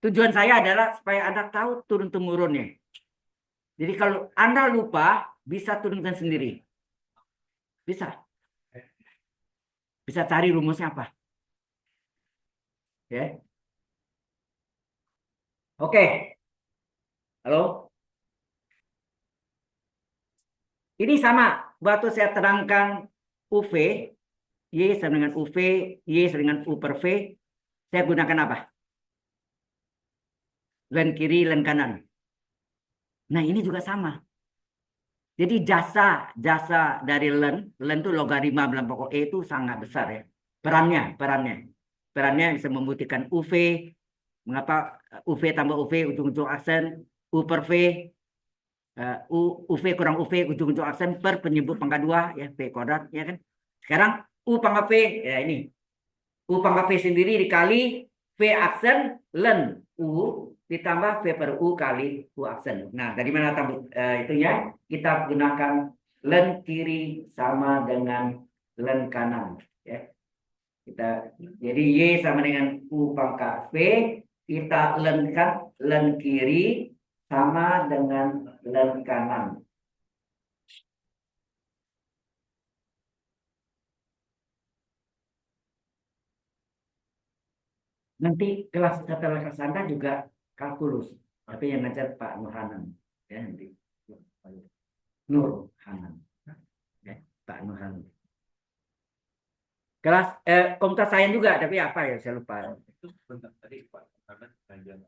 Tujuan saya adalah supaya Anda tahu turun-temurunnya. Jadi kalau Anda lupa, bisa turunkan sendiri. Bisa. Bisa cari rumusnya apa. Ya. Oke. Halo. Ini sama. Waktu saya terangkan UV, Y sama dengan UV, Y sama dengan U per V, saya gunakan apa? Len kiri, len kanan. Nah, ini juga sama. Jadi jasa dari len itu logaritma dalam pokok E itu sangat besar ya. Perannya bisa membuktikan UV. Mengapa UV tambah UV ujung-ujung aksen, U per V, UV kurang UV ujung-ujung aksen per penyebut pangkat 2 ya, V kuadrat ya kan. Sekarang U pangkat V ya ini. U pangkat V sendiri dikali V aksen len U ditambah V per U kali U aksen. Nah, dari mana itunya? Kita gunakan len kiri sama dengan len kanan ya. Jadi Y sama dengan U pangkat V, kita lenkan len kiri sama dengan len kanan. Nanti kelas setelah kelas Anda juga kalkulus, tapi yang ngajar Pak Nur Hanan ya nanti. Nur Hanan ya, Pak Nur Hanan. Kelas komputer sains juga, tapi apa ya saya lupa.
Itu sebentar tadi Pak karena ngajar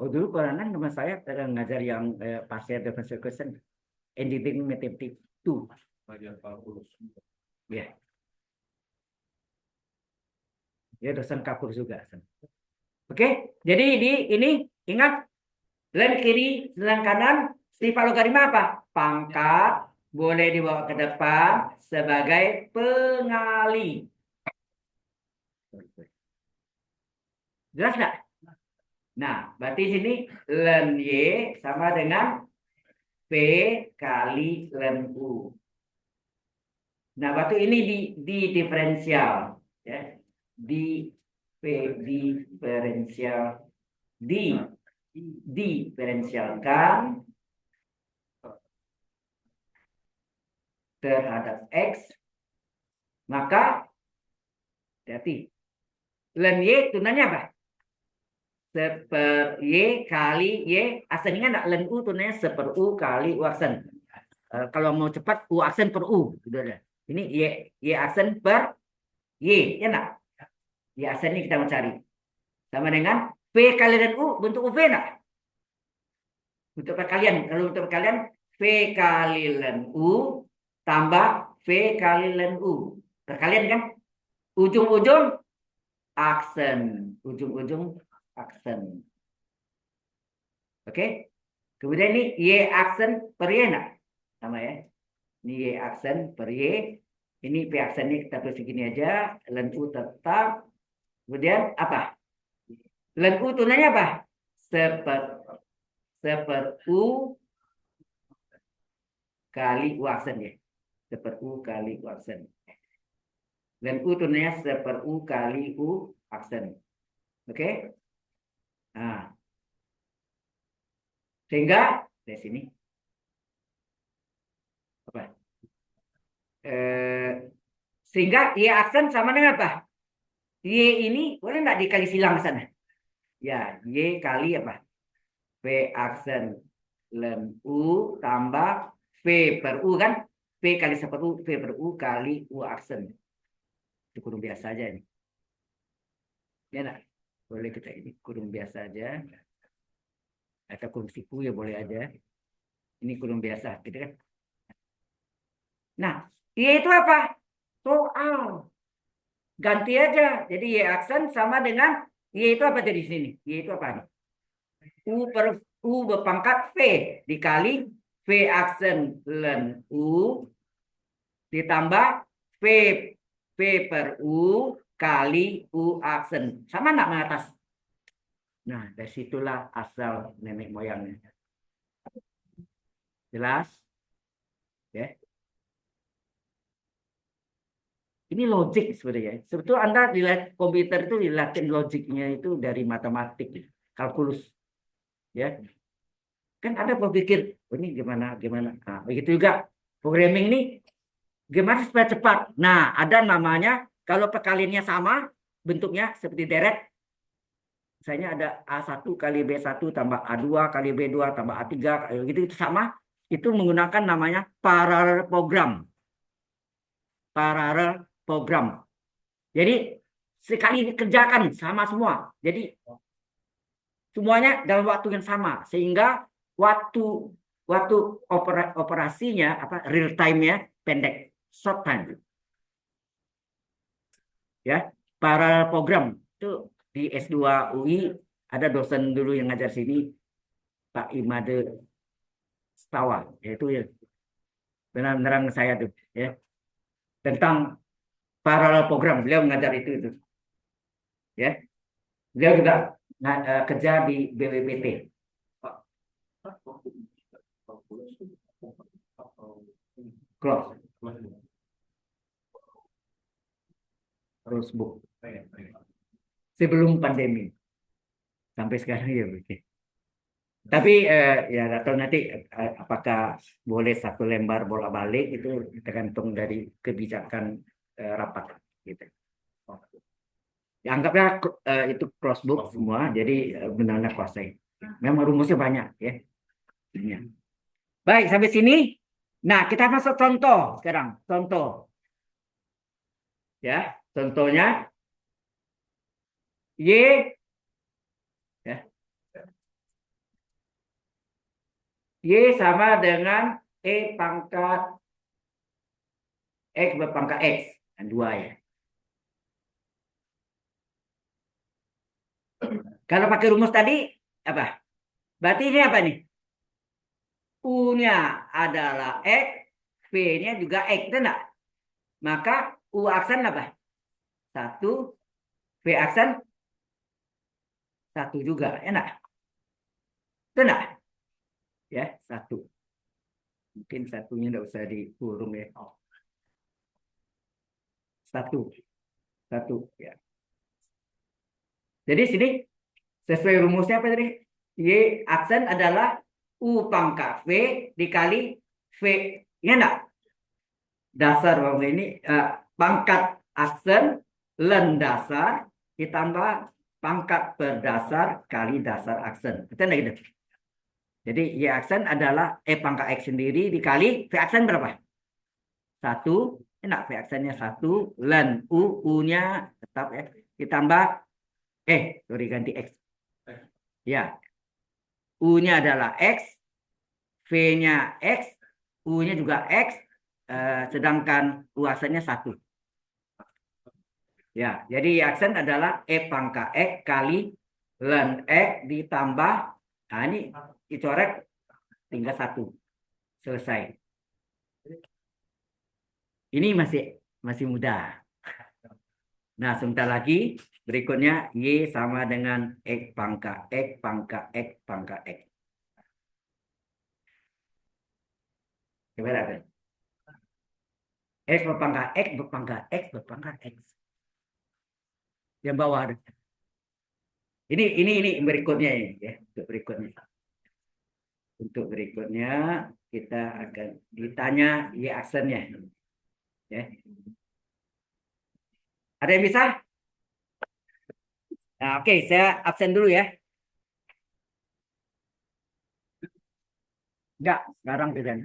Oh dulu Pak Hanan sama saya ngajar yang partial differential equation, engineering mathematics 2
ngajar kalkulus.
ya. Ya dosen kalkulus juga. Oke, jadi ini ingat len kiri, len kanan, sifat logaritma apa? Pangkat boleh dibawa ke depan sebagai pengali. Jelas nggak? Nah, berarti sini len Y sama dengan P kali len U. Nah, waktu ini di diferensial ya. Di P diferensial diferensialkan terhadap X, maka hati len Y tunanya apa? Seper Y kali Y aksen. Ingat enggak? Len U tunanya seper U kali U aksen. Kalau mau cepat U aksen per U gitu ada. Ini Y aksen per Y ya enggak? Y aksen ini kita mau cari. Sama dengan P kali len U bentuk UV enggak? Untuk perkalian. Kalau untuk perkalian V kali len U tambah V kali len U. Perkalian kan? Ujung-ujung aksen. Ujung-ujung aksen. Oke. Kemudian ini Y aksen per Y nak? Sama ya. Ini Y aksen per Y. Ini P aksennya kita tulis segini aja. Len U tetap. Kemudian apa? Len U tunanya apa? Seper U kali U aksen ya. Seper U kali U aksen. Len U tunanya seper U kali U aksen. Oke? Nah, sehingga dari sini apa? Sehingga Y aksen sama dengan apa? Y ini boleh nggak dikali silang ke sana? Ya, Y kali apa? V aksen len U tambah V per U kan? V kali seperU, V per U kali U aksen. Itu kurung biasa aja nih. Ya nak? Boleh kita ini kurung biasa aja. Atau kurung siku ya boleh aja. Ini kurung biasa, gitu kan? Nah, Y itu apa? Soal. Ganti aja. Jadi Y aksen sama dengan Y itu apa jadi sini? Y itu apa nih? U per U berpangkat V dikali V aksen len U ditambah V V per U kali U aksen. Sama nak mengatas? Nah, dari situlah asal nenek moyangnya. Jelas? Ya. Ini logik sebenarnya. Sebetulnya Anda di komputer itu dilatih logiknya itu dari matematik, kalkulus. Ya, kan Anda berpikir, oh, ini gimana, gimana. Nah, begitu juga programming ini gimana supaya cepat. Nah, ada namanya, kalau perkaliannya sama, bentuknya seperti deret, misalnya ada A1 kali B1 tambah A2 kali B2 tambah A3, gitu, itu sama, itu menggunakan namanya parallel program. Parallel program. Jadi, sekali dikerjakan sama semua. Jadi, semuanya dalam waktu yang sama. Sehingga waktu waktu operasinya, real time-nya pendek. Short time. Ya, paralel program itu di S2 UI ada dosen dulu yang ngajar sini, Pak Imade Setawa, yaitu ya benar-benar saya tuh ya tentang paralel program, beliau mengajar itu ya, beliau juga kerja di BWPT. Close terus bu sebelum pandemi sampai sekarang ya begitu. Tapi ya atau nanti apakah boleh satu lembar bolak-balik itu tergantung dari kebijakan rapat gitu. Ya, anggaplah itu crossbook semua, jadi benar-benar kuasai. Memang rumusnya banyak ya. Ini. Baik, sampai sini. Nah, kita masuk contoh sekarang. Contoh. Ya, contohnya Y ya. Y sama dengan E pangkat X berpangkat X. Dan 2 ya. Kalau pakai rumus tadi, apa? Berarti ini apa nih? U-nya adalah X, V-nya juga X, itu enggak? Maka U aksen apa? 1, V aksen 1 juga, enak? Itu enggak? Ya, 1. Mungkin satunya enggak usah dikurung ya. 1. 1, ya. Jadi sini sesuai rumusnya apa tadi? Y aksen adalah U pangkat V dikali V. Ini enggak? Dasar bawah ini pangkat aksen len dasar ditambah pangkat berdasar kali dasar aksen. Betul enggak gitu? Jadi Y aksen adalah E pangkat X sendiri dikali V aksen berapa? 1. Enak, V aksennya 1. Len U-nya tetap ya. Ditambah sorry ganti X. Ya. U-nya adalah X. V-nya X. U-nya juga X. Sedangkan U aksennya 1. Ya, jadi aksen adalah E pangkat X kali len X ditambah, nah ini dicoret tinggal 1. Selesai. Ini masih mudah. Nah, sebentar lagi berikutnya Y sama dengan X pangkat X pangkat X pangkat X. Coba lihat. X berpangkat X berpangkat X berpangkat X. Yang bawah ada. Ini berikutnya ini ya, untuk berikutnya. Untuk berikutnya kita akan ditanya Y aksennya. Ya. Ada yang bisa? Nah, oke, saya absen dulu ya. Enggak, sekarang tidak.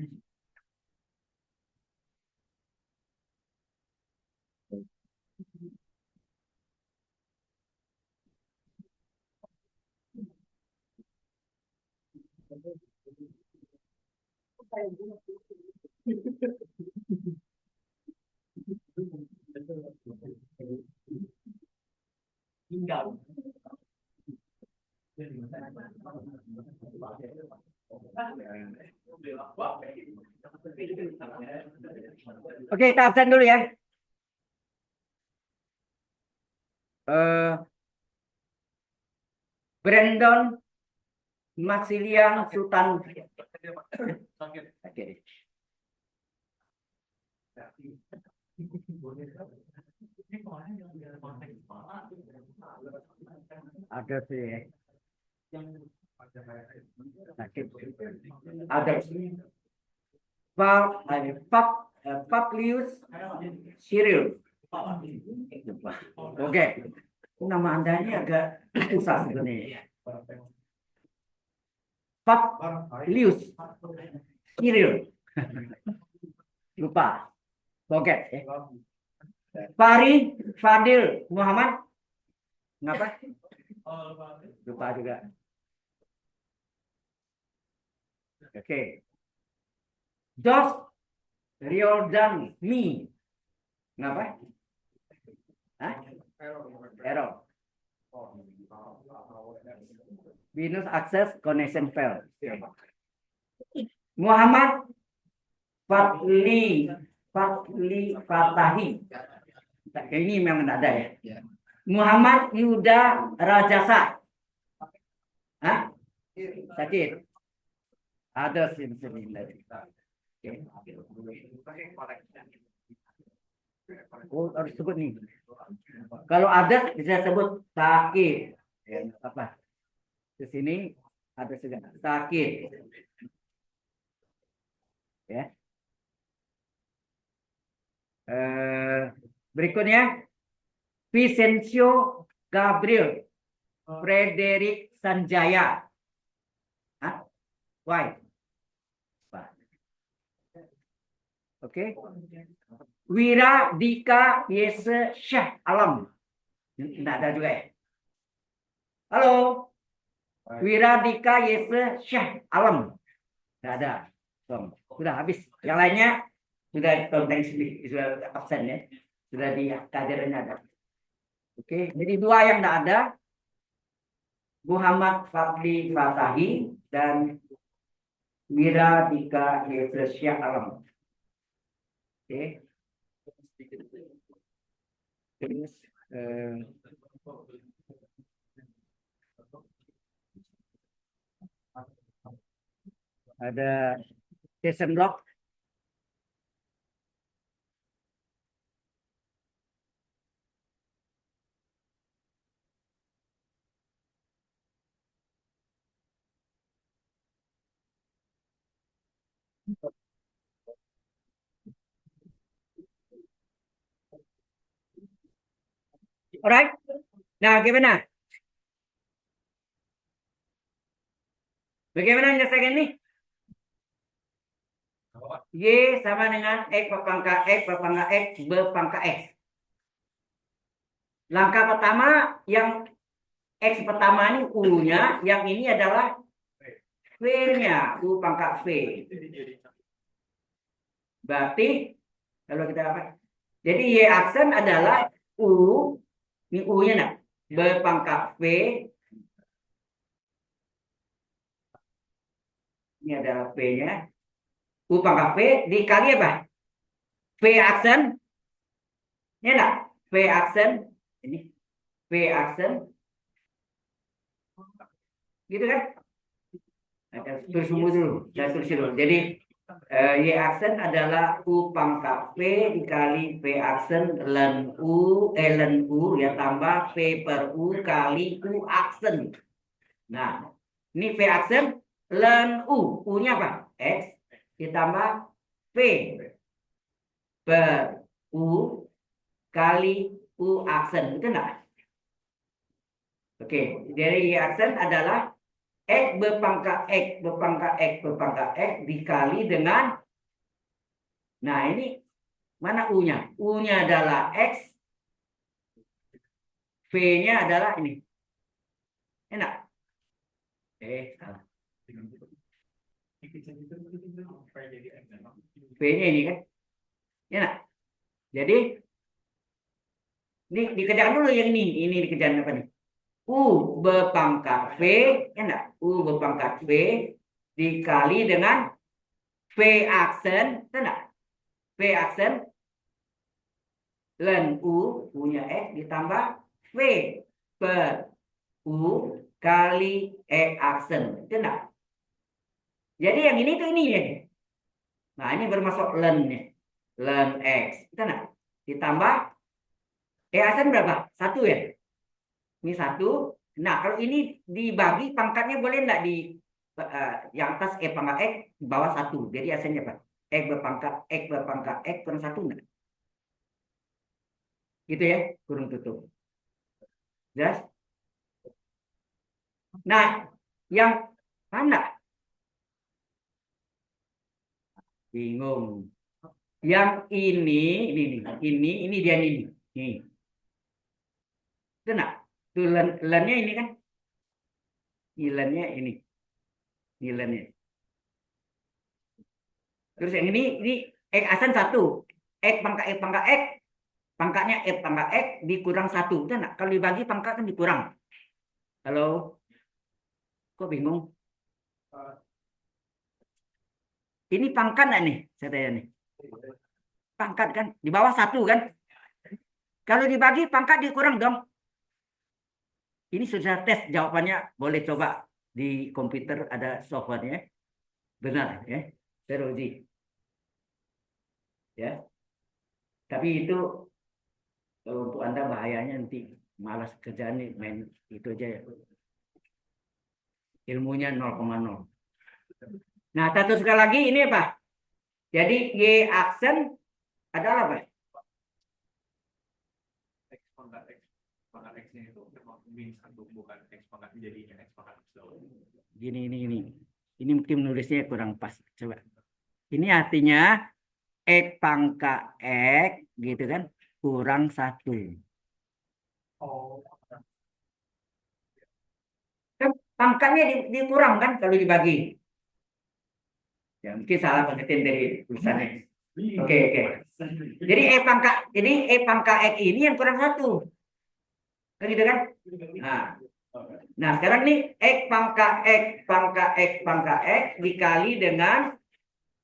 Oke, kita absen dulu ya. Eh, Brandon Maxilian Sultan. Oke. Ada sih. Ada. Publius Cyril. Oke. Nama Anda ini agak susah sebenarnya. Publius Cyril. Lupa. Oke. Fahri Fadil Muhammad. Ngapa? Lupa juga. Oke. Josh Riordan Mi. Ngapa? Hah? Error. Venus Access Connection Fail. Muhammad Fatahi. Ini memang ada ya. Muhammad Yuda Rajasa. Hah? Sakit. Ada sih sini lagi. Oh, harus sebut nih. Kalau ada bisa sebut sakit. Ya, apa? Di sini ada juga sakit. Ya. Berikutnya Vicencio Gabriel Frederick Sanjaya. Hah? Why? Oke. Wira Dika Yese Syah Alam. Tidak ada juga ya. Halo. Wira Dika Yese Syah Alam. Tidak ada. Sudah habis. Yang lainnya sudah konteks sudah absen ya. Sudah di kadernya ada. Oke. Jadi dua yang tidak ada. Muhammad Fadli Fatahi dan Wira Dika Yese Syah Alam. Oke. Terus ada Jason Block. Alright. Nah, gimana? Bagaimana menyelesaikan ini? Y sama dengan X berpangkat X berpangkat X berpangkat X. Langkah pertama yang X pertama ini U-nya, yang ini adalah V-nya, U pangkat V. Berarti kalau kita apa? Jadi Y aksen adalah U, ini U-nya nah, berpangkat V. Ini adalah V-nya. U pangkat V dikali apa? V aksen. Ini enggak? V aksen. Ini V aksen. Gitu kan? Terus dulu. Saya tulis dulu. Jadi Y aksen adalah U pangkat V dikali V aksen ln U ya tambah V per U kali U aksen. Nah, ini V aksen ln U. U-nya apa? X ditambah V per U kali U aksen. Itu enggak? Oke, dari Y aksen adalah X berpangkat X berpangkat X berpangkat X dikali dengan, nah ini mana U-nya? U-nya adalah X, V-nya adalah ini. Enak? Salah. V-nya ini kan. Ya nak? Jadi ini dikerjakan dulu yang ini. Ini dikerjakan apa nih? U berpangkat V, ya enggak? U berpangkat V dikali dengan V aksen, ya enggak? V aksen len U, U-nya X ditambah V per U kali E aksen, ya enggak? Jadi yang ini tuh ini ya. Nah ini bermasuk len-nya. Len X, ya enggak? Ditambah E aksen berapa? 1 ya? Ini 1. Nah, kalau ini dibagi pangkatnya boleh enggak di yang atas E pangkat X di bawah 1. Jadi hasilnya apa? X berpangkat X kurang 1 enggak? Gitu ya, kurung tutup. Jelas? Nah, yang mana? Bingung. Yang ini dia ini. Nih. Itu enggak? Tuh lennya ini kan? Lennya ini. Lennya. Terus yang ini X asen 1. X pangkat X. Pangkatnya F pangkat X dikurang 1. Itu enggak? Kalau dibagi pangkat kan dikurang. Halo? Kok bingung? Ini pangkat enggak nih? Saya tanya nih. Pangkat kan? Di bawah 1 kan? Kalau dibagi pangkat dikurang dong. Ini sudah tes jawabannya. Boleh coba di komputer ada softwarenya. Benar ya. Teruji. Ya. Tapi itu untuk Anda bahayanya nanti malas kerjaan nih main itu aja ya. Ilmunya 0,0. Nah, satu sekali lagi ini apa? Jadi Y aksen adalah apa?
X pangkat X. Pangkat X-nya itu memang min 1, bukan X pangkat jadinya X pangkat X doang.
Gini. Ini mungkin menulisnya kurang pas. Coba. Ini artinya X pangkat X gitu kan kurang 1.
Oh.
Kan pangkatnya dikurang kan kalau dibagi. Ya, mungkin salah pengertian dari tulisannya. Oke. Jadi E pangkat X ini yang kurang 1. Kan gitu kan? Nah, sekarang nih X pangkat X dikali dengan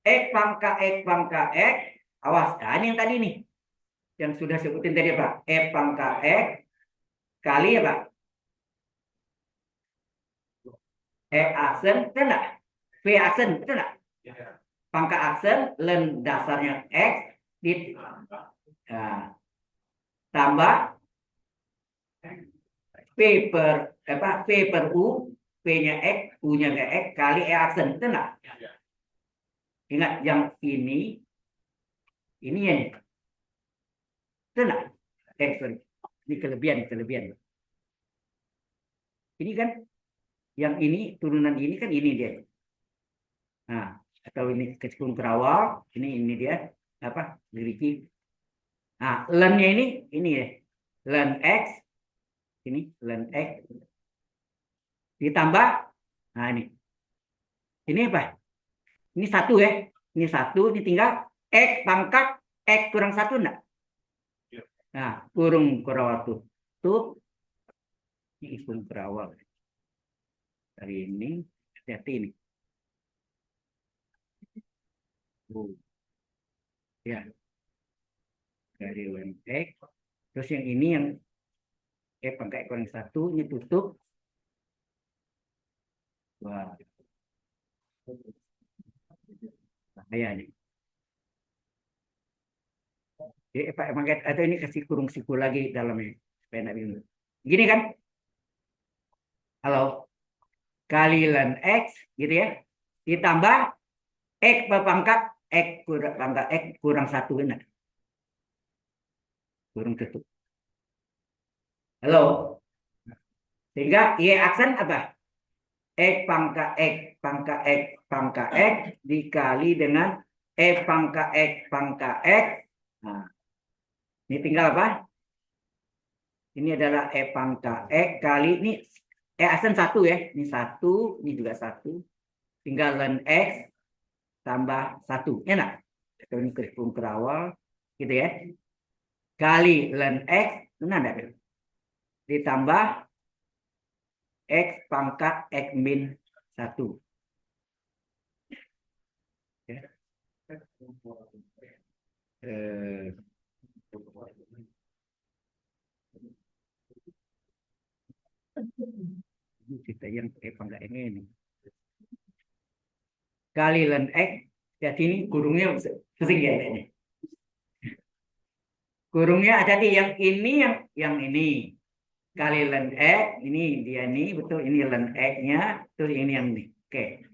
X pangkat X. Awas, nah ini yang tadi nih. Yang sudah sebutin tadi apa? X pangkat X kali apa? E aksen, betul enggak? V aksen, betul enggak? Pangkat aksen, len dasarnya X, nah, tambah V per U, V-nya X, U-nya X, kali E aksen, betul enggak? Ingat yang ini ya nih. Betul enggak? Sorry. Ini kelebihan. Ini kan yang ini turunan ini kan ini dia. Nah, atau ini kecikung kerawal, ini dia apa? Gerigi. Nah, lennya ini ya. Len X ini len X ditambah nah ini. Ini apa? Ini 1 ya. Ini 1, ini tinggal X pangkat X kurang 1 enggak? Nah, kurung kerawal tutup. Ini kurung kerawal. Hari ini hati-hati ini. Ya. Dari UMX. Terus yang ini yang pangkat kurang 1 ini tutup. Wah. Bahaya nih. Jadi pangkat atau ini kasih kurung siku lagi dalamnya supaya enggak bingung. Gini kan? Halo. Kali len X gitu ya. Ditambah X berpangkat X kurang 1 benar. Kurung tutup. Halo. Sehingga Y aksen apa? X pangkat X dikali dengan pangkat X. Nah, ini tinggal apa? Ini adalah pangkat X kali ini aksen 1 ya. Ini 1, ini juga 1. Tinggal len X tambah 1. Enak. Ini kurung kerawal. Gitu ya. Kali ln X. Benar enggak? Ditambah X pangkat X min 1. Ya. Kita yang pakai pangkat ini. Kali ln X. Jadi ini kurungnya sering ya ini. Kurungnya ada di yang ini, yang ini. Kali ln X, ini dia nih, betul ini ln X-nya, terus ini yang ini. Oke.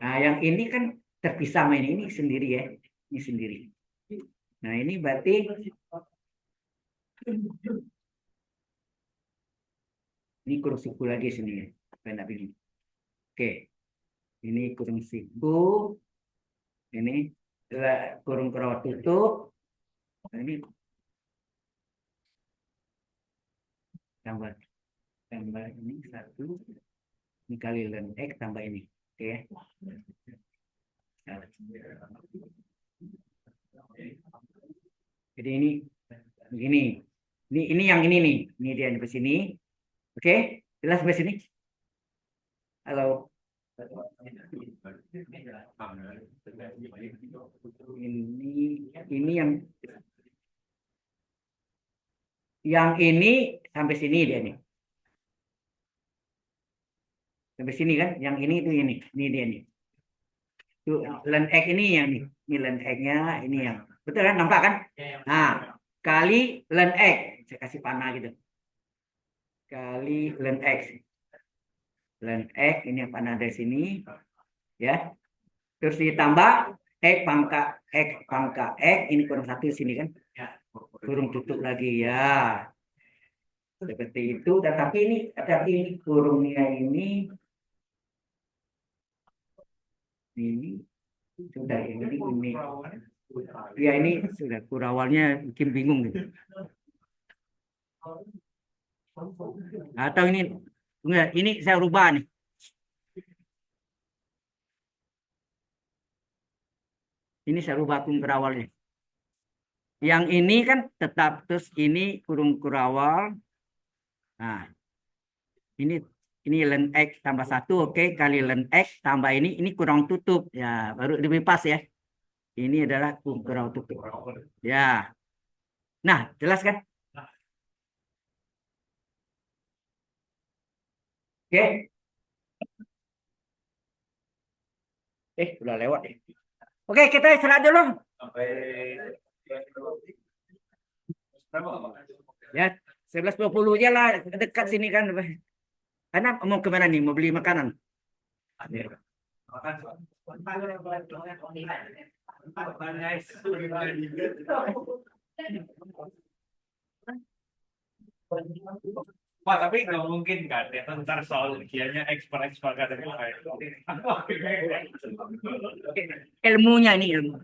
Nah, yang ini kan terpisah sama ini sendiri ya. Ini sendiri. Nah, ini berarti ini kurung siku lagi sini ya. Enak ini. Oke. Ini kurung siku. Ini kurung kerawat tutup. Nah, ini tambah ini 1. Ini kali ln X tambah ini. Oke. Nah. Jadi ini begini. Ini yang ini nih. Ini dia di sini. Oke, jelas sampai sini? Halo. Ini yang ini sampai sini dia nih. Sampai sini kan? Yang ini itu ini. Ini dia nih. Tuh, ln X ini yang nih. Ini ln X-nya, ini yang. Betul kan? Nampak kan? Nah, kali ln X. Saya kasih panah gitu. Kali ln X. Ln X ini yang panah dari sini. Ya. Terus ditambah X pangkat X. Ini kurang 1 di sini kan? Kurung tutup lagi ya. Seperti itu. Tetapi ini kurungnya ini sudah ini. Ya ini sudah kurawalnya bikin bingung gitu. Atau ini saya rubah nih. Ini saya rubah kurung kurawalnya. Yang ini kan tetap, terus ini kurung kurawal. Nah, ini ln X tambah 1, oke, kali ln X tambah ini kurang tutup. Ya, baru lebih pas ya. Ini adalah kurang tutup. Ya. Nah, jelas kan? Oke. Udah lewat ya. Oke, kita istirahat dulu. Ya, 11.20 aja lah, dekat sini kan. Anak mau kemana nih? Mau beli makanan?
Pak, tapi nggak mungkin kan ya ntar soal kianya ekspor kan dari
Ilmunya ini ilmu.